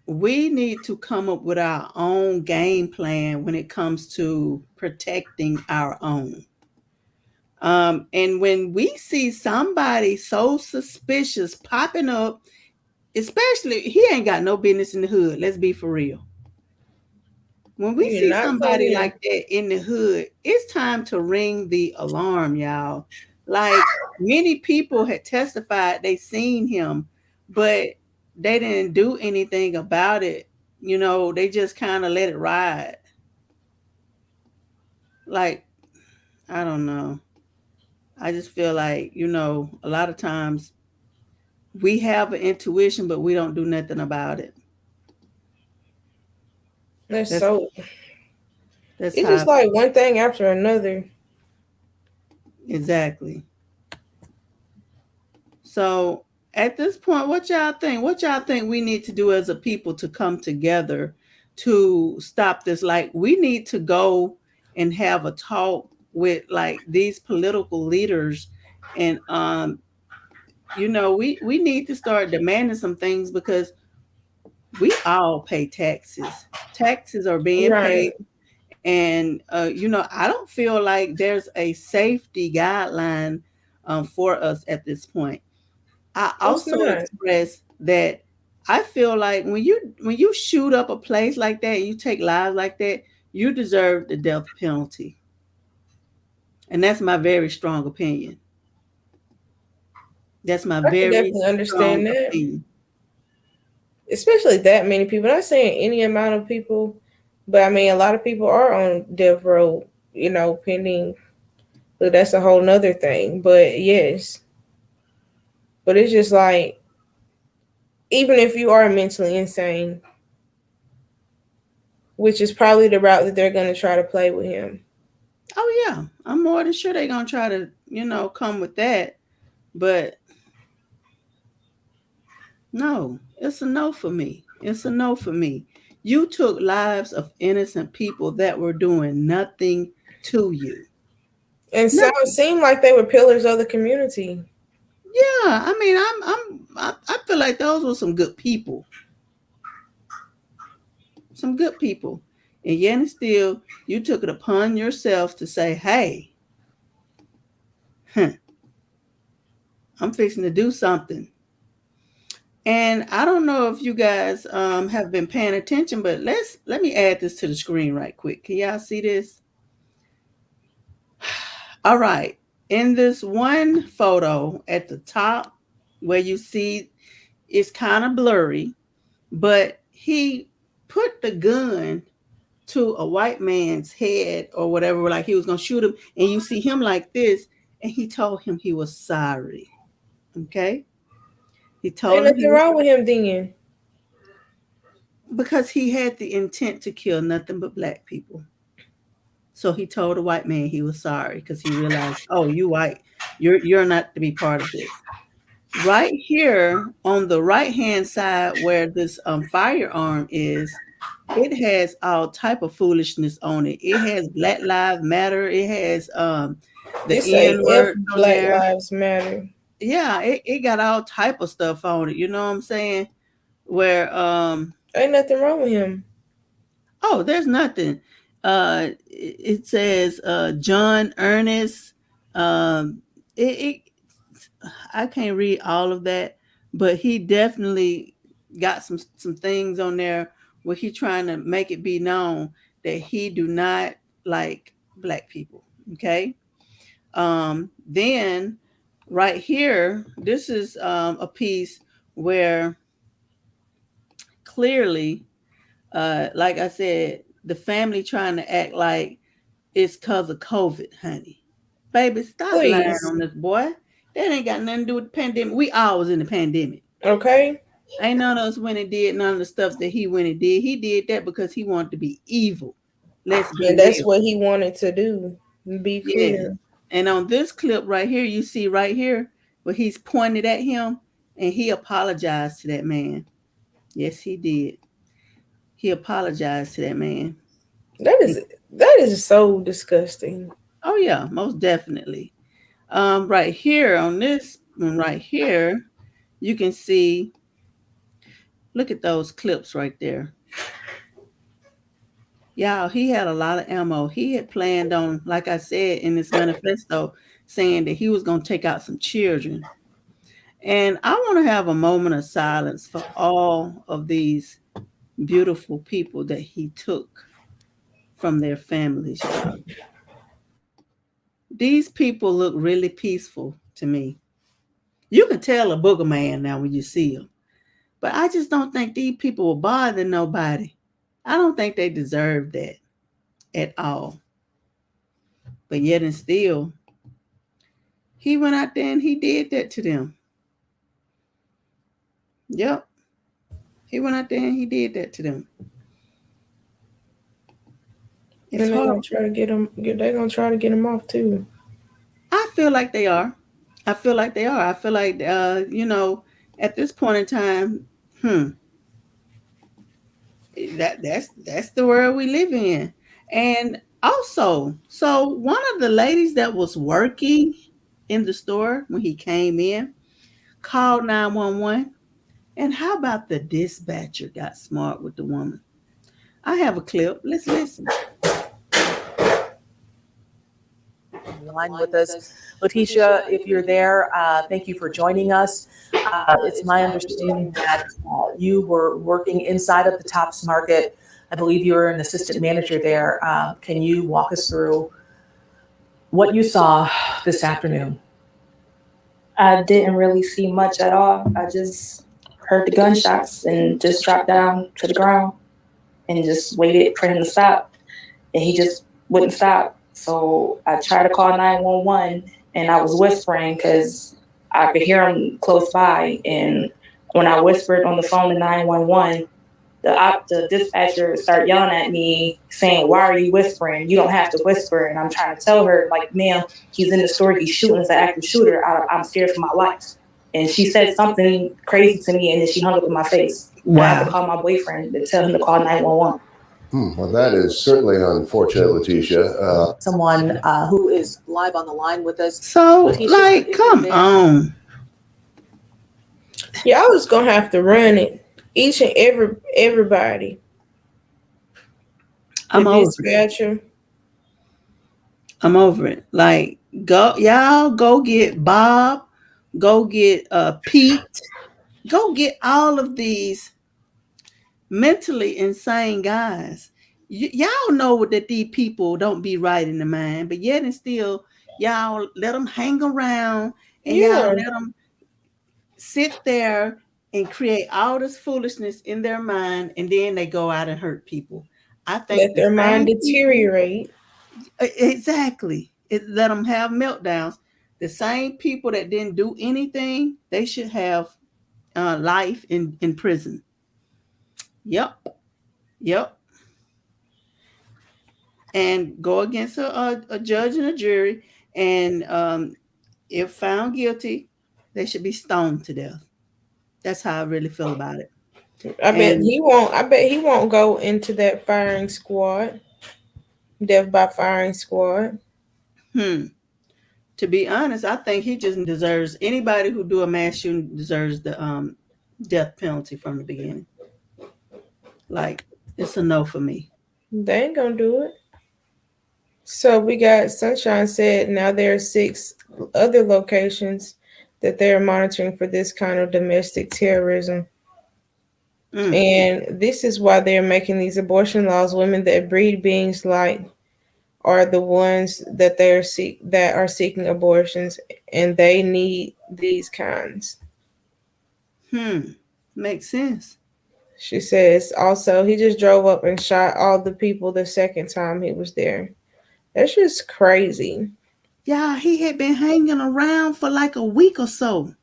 we need to come up with our own game plan when it comes to protecting our own. And when we see somebody so suspicious popping up, especially, he ain't got no business in the hood. Let's be for real. When we see somebody like that in the hood, it's time to ring the alarm, y'all. Like, many people had testified they seen him, but they didn't do anything about it. They just kind of let it ride. Like, I don't know. I just feel like, a lot of times we have an intuition, but we don't do nothing about it. It's just like one thing after another. Exactly. So at this point, what y'all think? What y'all think we need to do as a people to come together to stop this? Like, we need to go and have a talk with like these political leaders, and we need to start demanding some things, because we all pay taxes. Taxes are being paid. And, I don't feel like there's a safety guideline for us at this point. I also express that I feel like when you shoot up a place like that, you take lives like that, you deserve the death penalty. And that's my very strong opinion. That's my very strong opinion. Especially that many people. I'm not saying any amount of people, but I mean, a lot of people are on death row, pending. But that's a whole nother thing. But yes. But it's just like, even if you are mentally insane, which is probably the route that they're going to try to play with him. Oh, yeah. I'm more than sure they're going to try to, come with that. But no, it's a no for me. It's a no for me. You took lives of innocent people that were doing nothing to you. And so it seemed like they were pillars of the community. Yeah, I mean, I feel like those were some good people. Some good people. And yet and still, you took it upon yourself to say, hey, I'm fixing to do something. And I don't know if you guys have been paying attention, but let me add this to the screen right quick. Can y'all see this? All right. In this one photo at the top, where you see it's kind of blurry, but he put the gun to a white man's head or whatever, like he was going to shoot him. And you see him like this. and he told him he was sorry. Okay? He Ain't told him nothing wrong with him then. because he had the intent to kill nothing but black people. So he told the white man he was sorry because he realized, oh, you white, you're not to be part of this. Right here on the right hand side where this firearm is, it has all type of foolishness on it. It has Black Lives Matter. It has the It say N F word on Black there. Lives Matter. Yeah, it got all type of stuff on it. You know what I'm saying? Where Ain't nothing wrong with him. oh, there's nothing. It says John Ernest. It I can't read all of that, but he definitely got some things on there where he trying to make it be known that he do not like black people. Okay. Then right here, this is a piece where clearly, like I said, the family trying to act like it's because of COVID, honey. Baby, stop lying Please. on this boy. That ain't got nothing to do with the pandemic. We all was in the pandemic. Okay. Ain't none of us went and did none of the stuff that he went and did. He did that because he wanted to be evil. Let's be And that's real. what he wanted to do. Be Yeah. clear. And on this clip right here, you see right here where he's pointed at him and he apologized to that man. Yes, he did. He apologized to that man. That is so disgusting. Oh yeah, most definitely. Right here on this one right here, you can see, look at those clips right there. Y'all, he had a lot of ammo. He had planned on, like I said in this manifesto, saying that he was going to take out some children. And I want to have a moment of silence for all of these beautiful people that he took from their families, y'all. These people look really peaceful to me. You can tell a booger man now when you see him. But I just don't think these people will bother nobody. I don't think they deserve that at all. But yet and still, he went out there and he did that to them. Yep. He went out there and he did that to them. It's And they're hard. gonna try to get him. They're gonna try to get him off too. I feel like they are. I feel like they are. I feel like at this point in time, that's the world we live in. And also, so one of the ladies that was working in the store when he came in called 911. And how about the dispatcher got smart with the woman? I have a clip. Let's listen. Line with us. Letitia, if you're there, thank you for joining us. It's my understanding that you were working inside of the Tops Market. I believe you were an assistant manager there. Can you walk us through what you saw this afternoon? I didn't really see much at all. I just heard the gunshots and just dropped down to the ground and just waited for him to stop. And he just wouldn't stop. So I tried to call 911 and I was whispering because I could hear him close by. And when I whispered on the phone to 911, the dispatcher started yelling at me saying, "Why are you whispering? You don't have to whisper." And I'm trying to tell her, like, "Ma'am, he's in the store. He's shooting as an active shooter. I'm scared for my life." And she said something crazy to me and then she hung up in my face. Wow. I had to call my boyfriend to tell him to call 911. Well, that is certainly unfortunate, Letitia. Someone who is live on the line with us. So, Letitia, come on. Yeah, I was gonna have to run it. Each and everybody. I'm over it. I'm over it. Like, go get Bob, go get Pete, go get all of these mentally insane guys. Y'all know that these people don't be right in the mind, but yet and still, y'all let them hang around and y'all let them sit there and create all this foolishness in their mind, and then they go out and hurt people. I think let their mind deteriorate. Exactly. Let them have meltdowns. the same people that didn't do anything, they should have life in prison. Yep. And go against a judge and a jury, and if found guilty, they should be stoned to death. That's how I really feel about it. I bet he won't go into that firing squad. Death by firing squad. To be honest, I think he just deserves, anybody who do a mass shooting deserves the death penalty from the beginning. Like, it's a no for me. They ain't gonna do it. So we got Sunshine said now there are 6 other locations that they're monitoring for this kind of domestic terrorism. And this is why they're making these abortion laws. Women that breed beings like are the ones that that are seeking abortions, and they need these kinds. Makes sense. She says also he just drove up and shot all the people the second time he was there. That's just crazy. Yeah, he had been hanging around for like a week or so.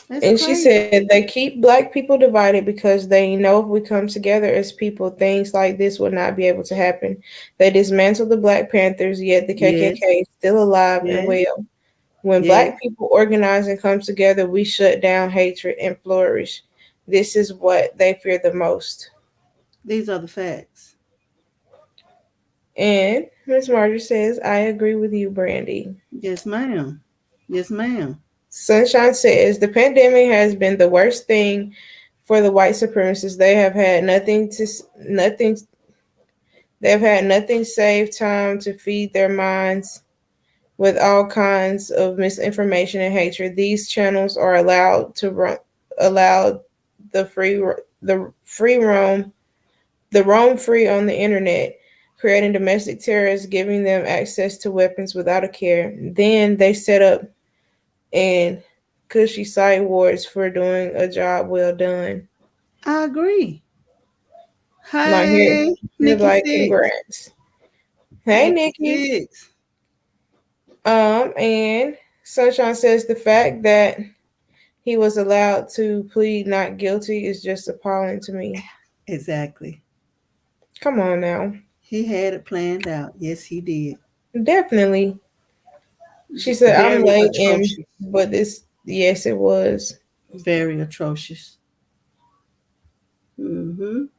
And she said they keep Black people divided because they know if we come together as people, things like this would not be able to happen. They dismantled the Black Panthers, yet the KKK is still alive and well. When Black people organize and come together, we shut down hatred and flourish. This is what they fear the most. These are the facts. And Miss Marjorie says, I agree with you, Brandy. Yes, ma'am. Yes, ma'am. Sunshine says, the pandemic has been the worst thing for the white supremacists. They have had nothing save time to feed their minds with all kinds of misinformation and hatred. These channels are allowed to roam free on the internet, creating domestic terrorists, giving them access to weapons without a care. Then they set up and cushy site wards for doing a job well done. I agree. Hey, Nikki like, congrats. Hey, Nikki. And Sunshine says the fact that he was allowed to plead not guilty is just appalling to me. Exactly. Come on now. He had it planned out. Yes, he did. Definitely. She said, I'm late, but yes, it was. Very atrocious. You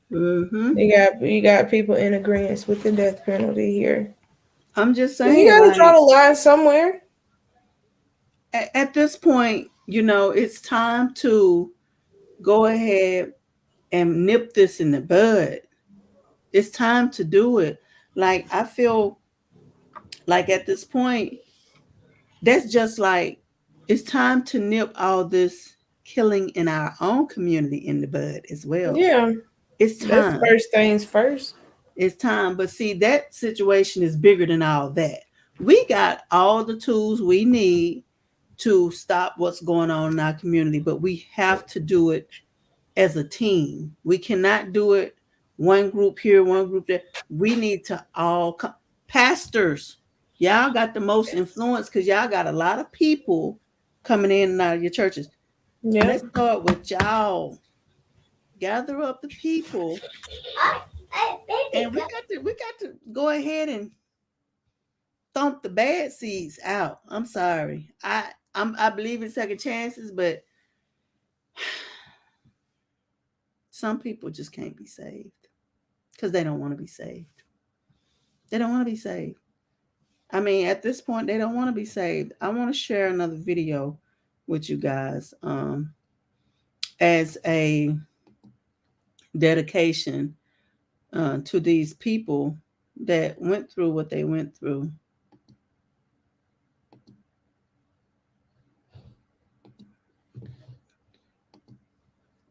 got people in agreement with the death penalty here. I'm just saying. You got to draw the line somewhere. At this point, it's time to go ahead and nip this in the bud. It's time to do it. Like, I feel like at this point, that's just like, it's time to nip all this killing in our own community in the bud as well. Yeah. It's time. That's first things first. It's time. But see, that situation is bigger than all that. We got all the tools we need to stop what's going on in our community, but we have to do it as a team. We cannot do it one group here, one group there. We need to all come. Pastors, y'all got the most influence because y'all got a lot of people coming in and out of your churches. Yeah. Let's start with y'all. Gather up the people, and we got to go ahead and thump the bad seeds out. I'm sorry. I believe in second chances, but some people just can't be saved because they don't want to be saved. They don't want to be saved. I mean, at this point, they don't want to be saved. I want to share another video with you guys as a dedication to these people that went through what they went through.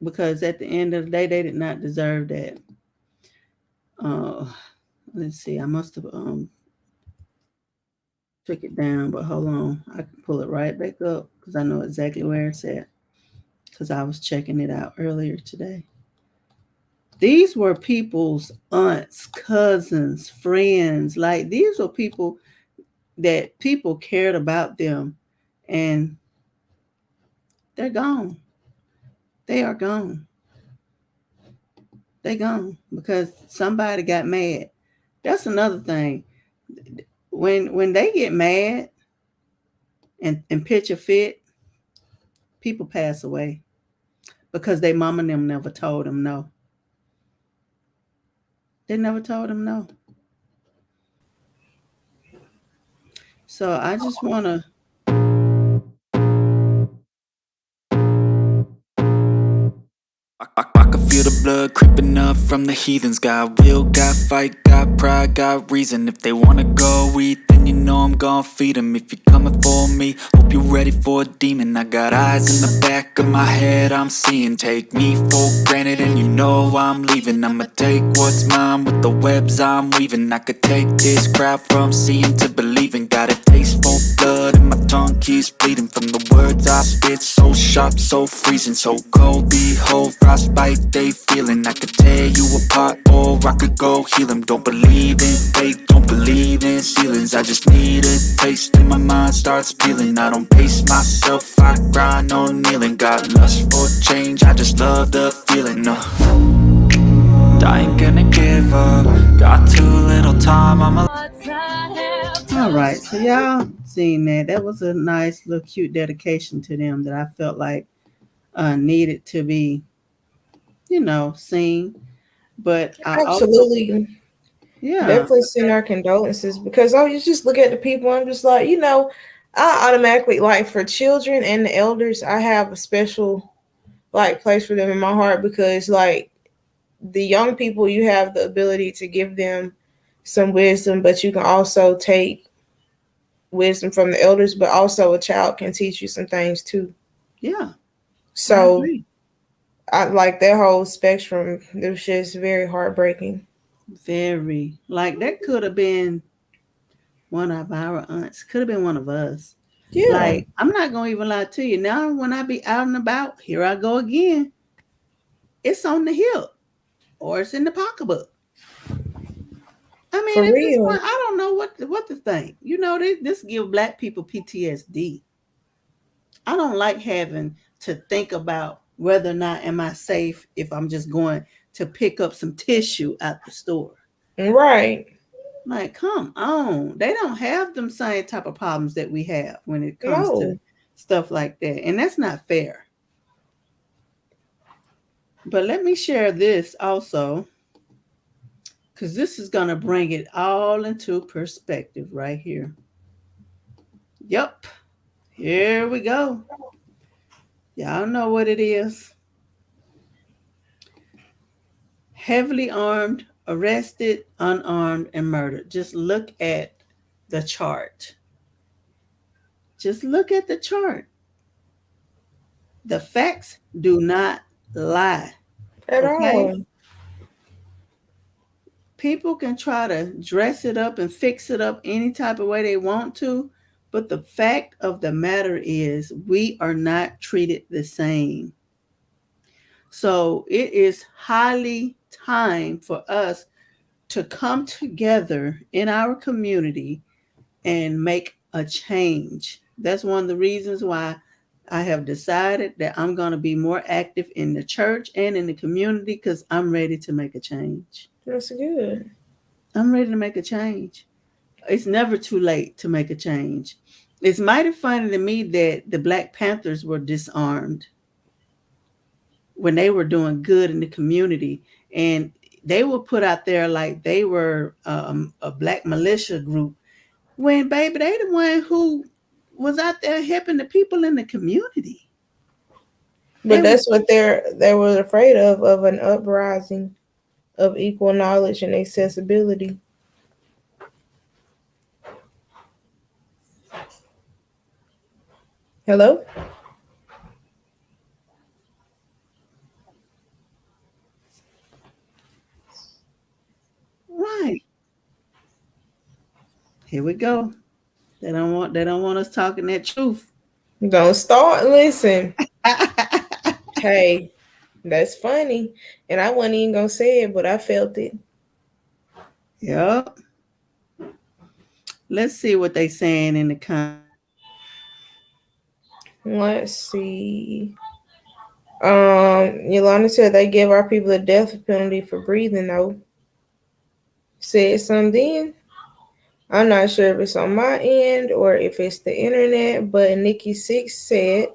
Because at the end of the day, they did not deserve that. Let's see. I must have took it down, but hold on. I can pull it right back up because I know exactly where it's at because I was checking it out earlier today. These were people's aunts, cousins, friends. Like these were people that people cared about them, and they're gone. They are gone. They gone because somebody got mad. That's another thing. When they get mad and pitch a fit, people pass away because they mama and them never told them no. They never told them no. So I just want to. I can feel the blood creeping up from the heathens. Got will, got fight, got pride, got reason. If they wanna go eat, then you know I'm gon' feed them. If you're coming for me, hope you're ready for a demon. I got eyes in the back of my head, I'm seeing. Take me for granted and you know I'm leaving. I'ma take what's mine with the webs I'm weaving. I could take this crowd from seeing to believing. Got a taste for blood and my tongue keeps bleeding. From the words I spit, so sharp, so freezing, so cold. Behold, frostbite they feeling. I could tear you apart or I could go heal them. Don't believe in fate, don't believe in ceilings. I just need a taste and my mind starts peeling. I don't pace myself, I grind on kneeling. Got lust for change, I just love the feeling. I ain't gonna give up, got too little time, All right, so y'all seen that. That was a nice little cute dedication to them that I felt like needed to be, seen. But I Absolutely. also, yeah, Definitely send our condolences because I was just look at the people. I'm just like, I automatically like for children and the elders, I have a special like place for them in my heart because like the young people, you have the ability to give them some wisdom, but you can also take wisdom from the elders, but also a child can teach you some things too. Yeah. So I like that whole spectrum. It was just very heartbreaking. Very. Like that could have been one of our aunts, could have been one of us. Yeah. Like, I'm not gonna even lie to you. Now when I be out and about, here I go again. It's on the hip or it's in the pocketbook. I mean, For at this real. point, I don't know what to think. This give Black people PTSD. I don't like having to think about whether or not am I safe if I'm just going to pick up some tissue at the store. Right. Like, come on. They don't have them same type of problems that we have when it comes to stuff like that. And that's not fair. But let me share this also, because this is going to bring it all into perspective right here. Yep. Here we go. Y'all know what it is. Heavily armed, arrested, unarmed, and murdered. Just look at the chart. Just look at the chart. The facts do not lie. At all. People can try to dress it up and fix it up any type of way they want to, but the fact of the matter is we are not treated the same. So it is highly time for us to come together in our community and make a change. That's one of the reasons why I have decided that I'm going to be more active in the church and in the community because I'm ready to make a change. That's good. I'm ready to make a change. It's never too late to make a change. It's mighty funny to me that the Black Panthers were disarmed when they were doing good in the community. And they were put out there like they were a Black militia group. When, baby, they the one who was out there helping the people in the community. But that's what they were afraid of an uprising of equal knowledge and accessibility. Hello? Right. Here we go. They don't want us talking that truth. Don't start. Listen. Hey, That's funny. And I wasn't even gonna say it, but I felt it. Yep. Let's see what they saying in the comments. Let's see. Yolanda said they give our people a death penalty for breathing though. Said something. I'm not sure if it's on my end or if it's the internet, but Nikki Six said,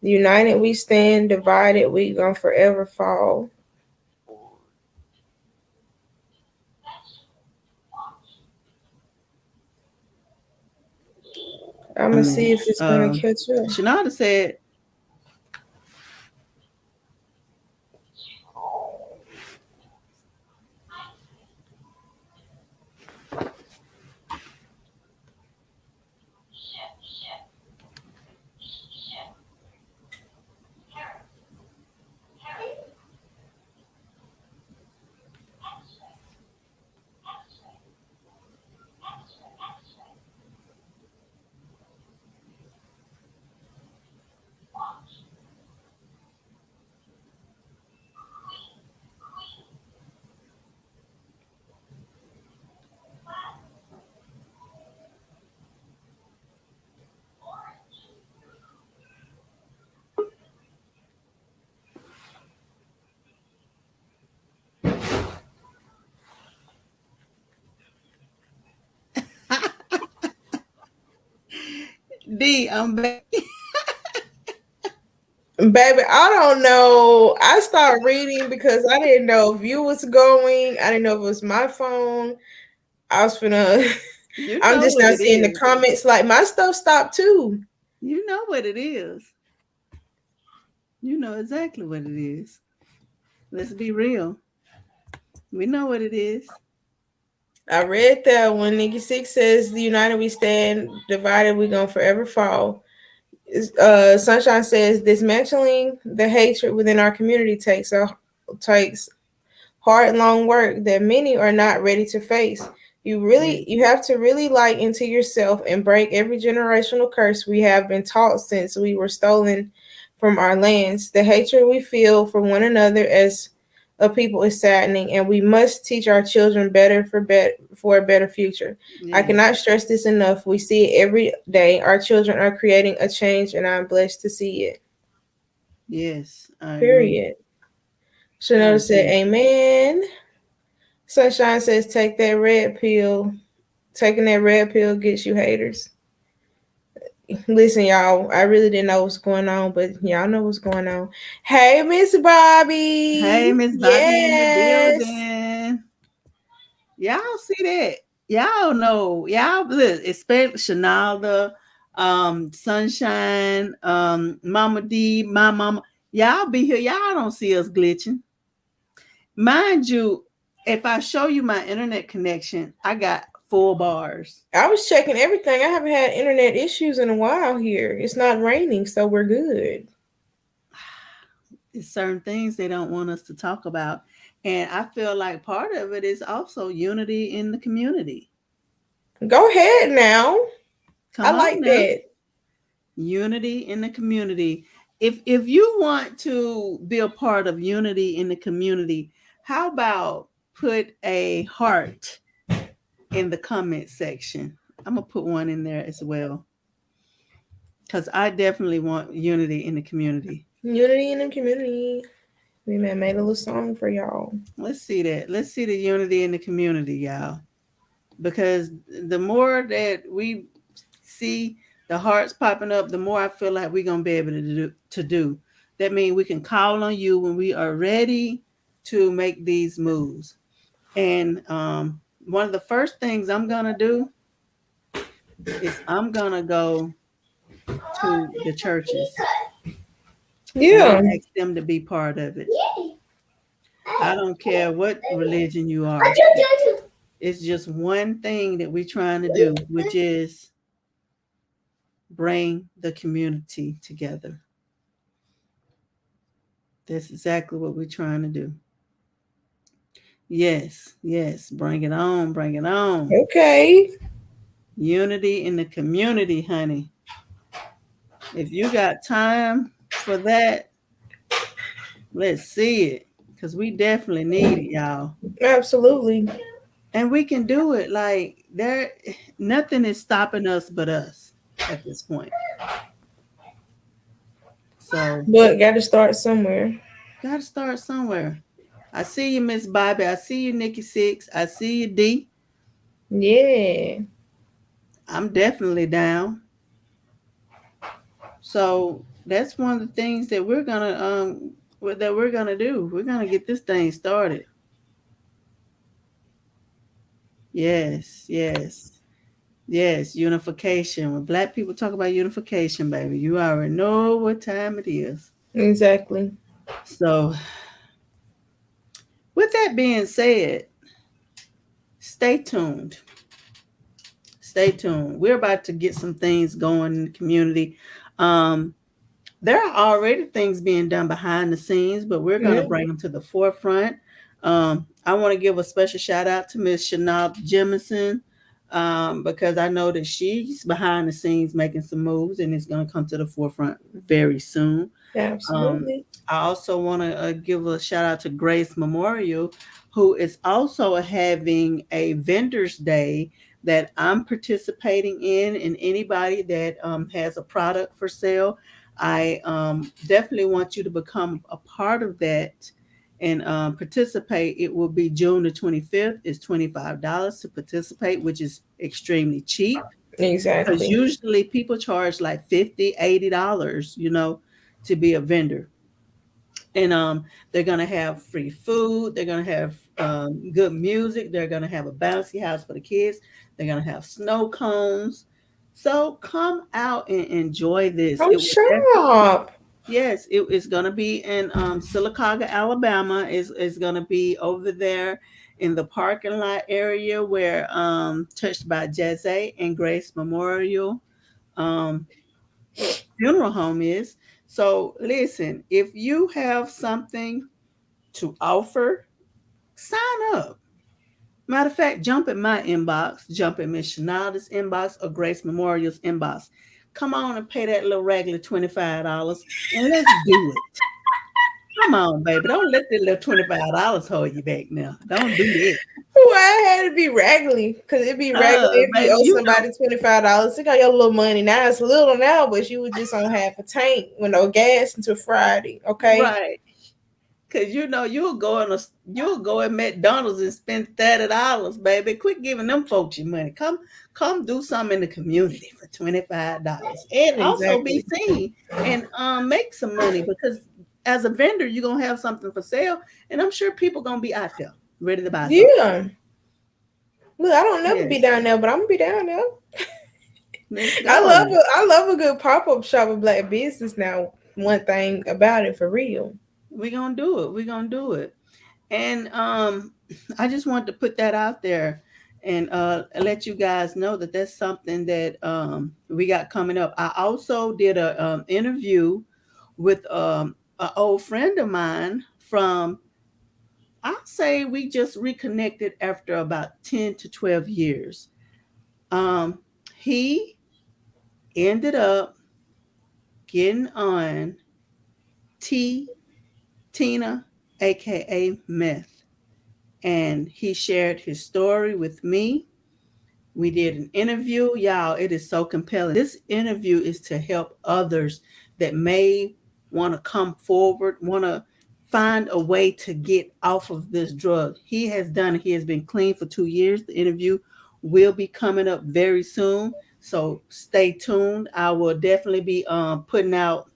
"United we stand, divided we gonna forever fall." I'm gonna see if it's gonna catch up. Shanada said, D, I'm back. Baby, I don't know. I started reading because I didn't know if you was going. I didn't know if it was my phone. I was finna. I'm just not seeing the comments. Like my stuff stopped too. You know what it is. You know exactly what it is. Let's be real. We know what it is. I read that when Nikki Six says, "The united we stand, divided we gonna forever fall." Sunshine says, "Dismantling the hatred within our community takes hard, long work that many are not ready to face. You have to really light into yourself and break every generational curse we have been taught since we were stolen from our lands. The hatred we feel for one another as a people is saddening, and we must teach our children better for a better future. Yeah. I cannot stress this enough. We see it every day. Our children are creating a change, and I'm blessed to see it." Yes. Period. Chanel said, "Amen." Sunshine says, "Take that red pill. Taking that red pill gets you haters." Listen, y'all, I really didn't know what's going on, but y'all know what's going on. Hey, Miss Bobby. Hey, Miss Bobby in the building. Y'all see that? Y'all know. Y'all look, especially Shanalda, Sunshine, Mama D, my mama. Y'all be here. Y'all don't see us glitching. Mind you, if I show you my internet connection, I got 4 bars. I was checking everything. I haven't had internet issues in a while here. It's not raining, so we're good. It's certain things they don't want us to talk about. And I feel like part of it is also unity in the community. Go ahead now. Come I on like now. that. Unity in the community. If you want to be a part of unity in the community, how about put a heart in the comment section? I'm going to put one in there as well. Because I definitely want unity in the community. Unity in the community. We made a little song for y'all. Let's see that. Let's see the unity in the community, y'all. Because the more that we see the hearts popping up, the more I feel like we're going to be able to do. That means we can call on you when we are ready to make these moves. And one of the first things I'm going to do is I'm going to go to the churches. Yeah. And ask them to be part of it. I don't care what religion you are. It's just one thing that we're trying to do, which is bring the community together. That's exactly what we're trying to do. Yes, bring it on, bring it on. Okay. Unity in the community, honey. If you got time for that, Let's see it. Because we definitely need it, y'all. Absolutely. And we can do it. Like there nothing is stopping us but us at this point. So But got to start somewhere. gotta start somewhere. I see you, Miss Bobby. I see you, Nikki Six. I see you, D. Yeah. I'm definitely down. So that's one of the things that we're gonna do. We're gonna get this thing started. Yes, yes, yes. Unification. When Black people talk about unification, baby, you already know what time it is. Exactly. So, with that being said, stay tuned. Stay tuned. We're about to get some things going in the community. Um, there are already things being done behind the scenes, but we're going to Yeah. bring them to the forefront. I want to give a special shout out to Miss Chanel Jemison, because I know that she's behind the scenes making some moves and it's going to come to the forefront very soon. Um, Absolutely. I also want to give a shout out to Grace Memorial, who is also having a Vendors Day that I'm participating in. And anybody that has a product for sale, I definitely want you to become a part of that and participate. It will be June the 25th. It's $25 to participate, which is extremely cheap because Exactly. usually people charge like $50, $80, to be a vendor. And they're gonna have free food, they're gonna have good music, they're gonna have a bouncy house for the kids, they're gonna have snow cones. So come out and enjoy this. Come It will definitely, shop. yes, it is gonna be in Sylacauga, Alabama. Is gonna be over there in the parking lot area where Touched by Jazzy and Grace Memorial um funeral home is. So listen, if you have something to offer, sign up. Matter of fact, jump in my inbox, jump in Miss Shanada's inbox or Grace Memorial's inbox. Come on and pay that little regular $25 and let's do it. Come on, baby. Don't let that little $25 hold you back now. Don't do that. Why it had to be regularly? Because it'd be regular if you Baby, owe somebody $25. They got your little money. Now it's little now, but you would just on half a tank with no gas until Friday. Okay. right. Cause you'll go in McDonald's and spend $30, baby. Quit giving them folks your money. Come do something in the community for $25. And also be Exactly. seen and make some money because as a vendor, you're gonna have something for sale, and I'm sure people gonna be out there ready to buy something. Yeah. Look, I don't never be Yes. down there, but I'm gonna be down there. Let's I go. love a good pop up shop of Black business now. One thing about it for real. We're gonna do it. We're gonna do it. And I just wanted to put that out there and let you guys know that that's something that we got coming up. I also did a interview with an old friend of mine from, I'll say we just reconnected after about 10 to 12 years. Um, he ended up getting on T Tina, aka Meth, and he shared his story with me. We did an interview. Y'all, it is so compelling. This interview is to help others that may want to come forward, want to find a way to get off of this drug. He has done it. He has been clean for 2 years. The interview will be coming up very soon. So stay tuned. I will definitely be putting out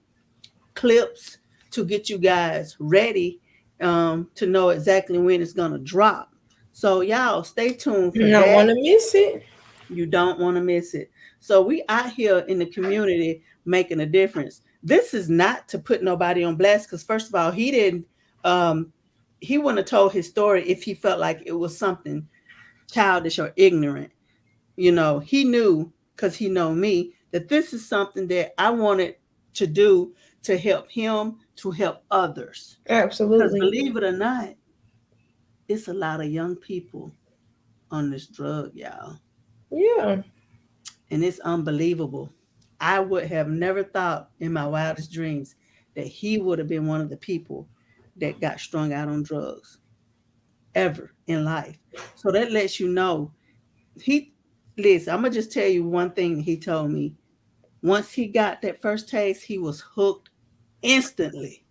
clips to get you guys ready to know exactly when it's going to drop. So y'all stay tuned for You don't that. want to miss it. You don't want to miss it. So we out here in the community making a difference. This is not to put nobody on blast because first of all, um he wouldn't have told his story if he felt like it was something childish or ignorant. He knew because he know me that this is something that I wanted to do to help him, to help others. Because Absolutely. believe it or not, it's a lot of young people on this drug, y'all. Yeah. And it's unbelievable. I would have never thought in my wildest dreams that he would have been one of the people that got strung out on drugs ever in life. So that lets you know listen, I'm gonna just tell you one thing he told me. Once he got that first taste, he was hooked instantly.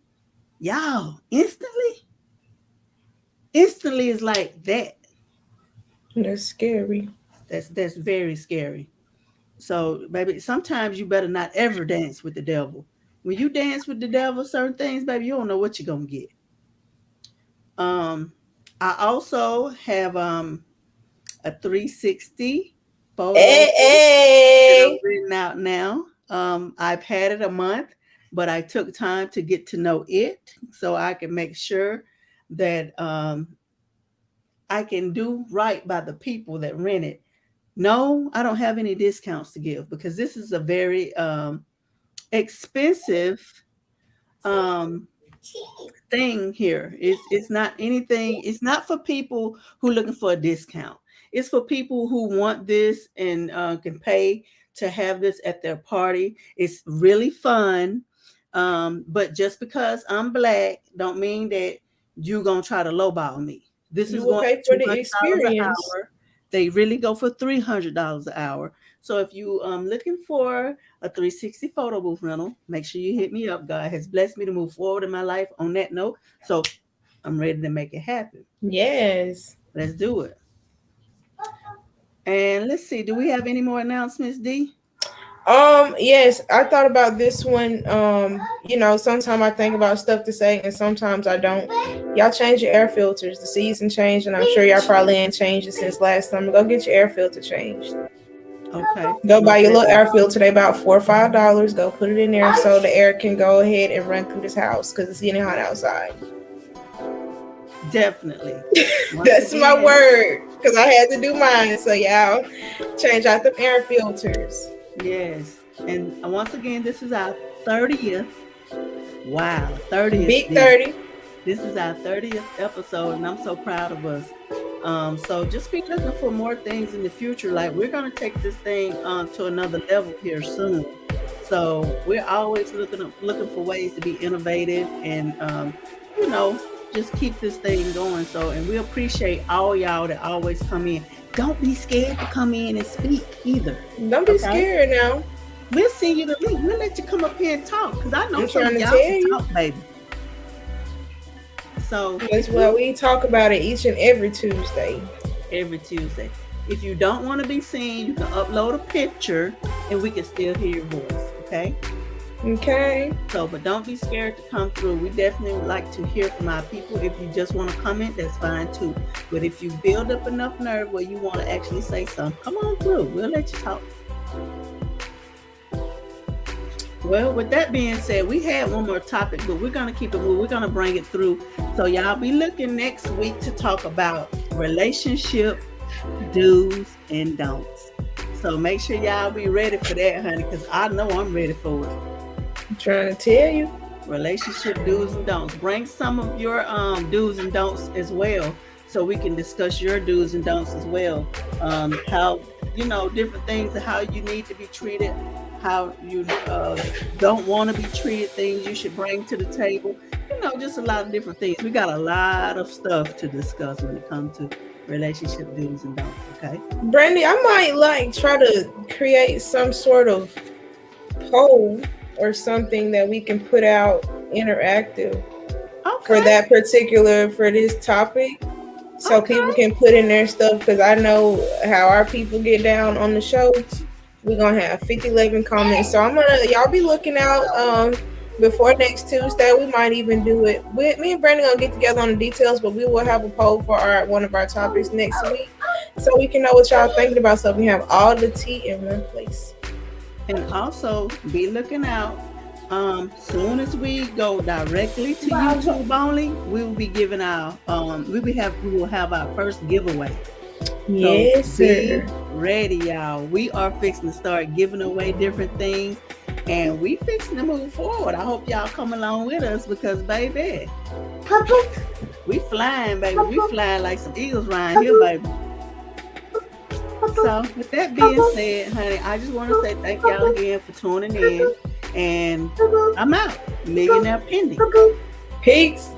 Y'all, instantly? Instantly is like that. That's scary. That's very scary. So, baby, sometimes you better not ever dance with the devil. When you dance with the devil, certain things, baby, you don't know what you're gonna get. I also have a 360 photo that I'm written out now. I've had it a month, but I took time to get to know it so I can make sure that I can do right by the people that rent it. No, I don't have any discounts to give because this is a very expensive thing here. It's not anything. It's not for people who are looking for a discount. It's for people who want this and can pay to have this at their party. It's really fun. But just because I'm Black don't mean that you're gonna try to lowball me. This is going pay for the experience. an hour. They really go for $300 an hour. So if you looking for a 360 photo booth rental, make sure you hit me up. God has blessed me to move forward in my life on that note. So I'm ready to make it happen. Yes. Let's do it. And let's see, do we have any more announcements, D? Yes, I thought about this one. Sometimes I think about stuff to say and sometimes I don't. Y'all change your air filters. The season changed, and I'm sure y'all probably ain't changed it since last summer. Go get your air filter changed. Okay. Go buy your little air filter. They about $4 or $5. Go put it in there so the air can go ahead and run through this house because it's getting hot outside. Definitely. That's my word because I had to do mine. So y'all change out the air filters. Yes. And once again, this is our 30th. Wow, 30th. Big 30. This is our 30th episode, and I'm so proud of us. So just be looking for more things in the future. Like we're gonna take this thing to another level here soon. So we're always looking for ways to be innovative and just keep this thing going. So, and we appreciate all y'all that always come in. Don't be scared to come in and speak either. Don't be scared now. We'll send you the link. We'll let you come up here and talk because I know I'm some trying of to y'all tell can you. talk, baby. So that's why we talk about it each and every Tuesday. Every Tuesday. If you don't want to be seen, you can upload a picture and we can still hear your voice. Okay. Okay. So, but don't be scared to come through. We definitely would like to hear from our people. If you just want to comment, that's fine too. But if you build up enough nerve where you want to actually say something, come on through. We'll let you talk. Well, with that being said, we had one more topic, but we're going to keep it moving. We're going to bring it through. So y'all be looking next week to talk about relationship do's and don'ts. So make sure y'all be ready for that, honey, because I know I'm ready for it. I'm trying to tell you. Relationship do's and don'ts. Bring some of your do's and don'ts as well, so we can discuss your do's and don'ts as well. How different things, how you need to be treated, how you don't want to be treated, things you should bring to the table. Just a lot of different things. We got a lot of stuff to discuss when it comes to relationship do's and don'ts. Okay, Brandy, I might try to create some sort of poll or something that we can put out interactive for this topic, so people can put in their stuff, because I know how our people get down on the show. We're gonna have 11 comments, so y'all be looking out before next Tuesday. We might even do it with me and Brandon gonna get together on the details, but we will have a poll for one of our topics next week, so we can know what y'all thinking about, so we have all the tea in one place. And also be looking out. Soon as we go directly to YouTube only, we will be giving our we will have our first giveaway. Yes, so be sir. Ready, y'all. We are fixing to start giving away different things, and we fixing to move forward. I hope y'all come along with us, because baby, we flying, baby. We flying like some eagles around here, baby. So with that being said, honey, I just want to say thank y'all again for tuning in, and I'm out. Millionaire Pending. Peace.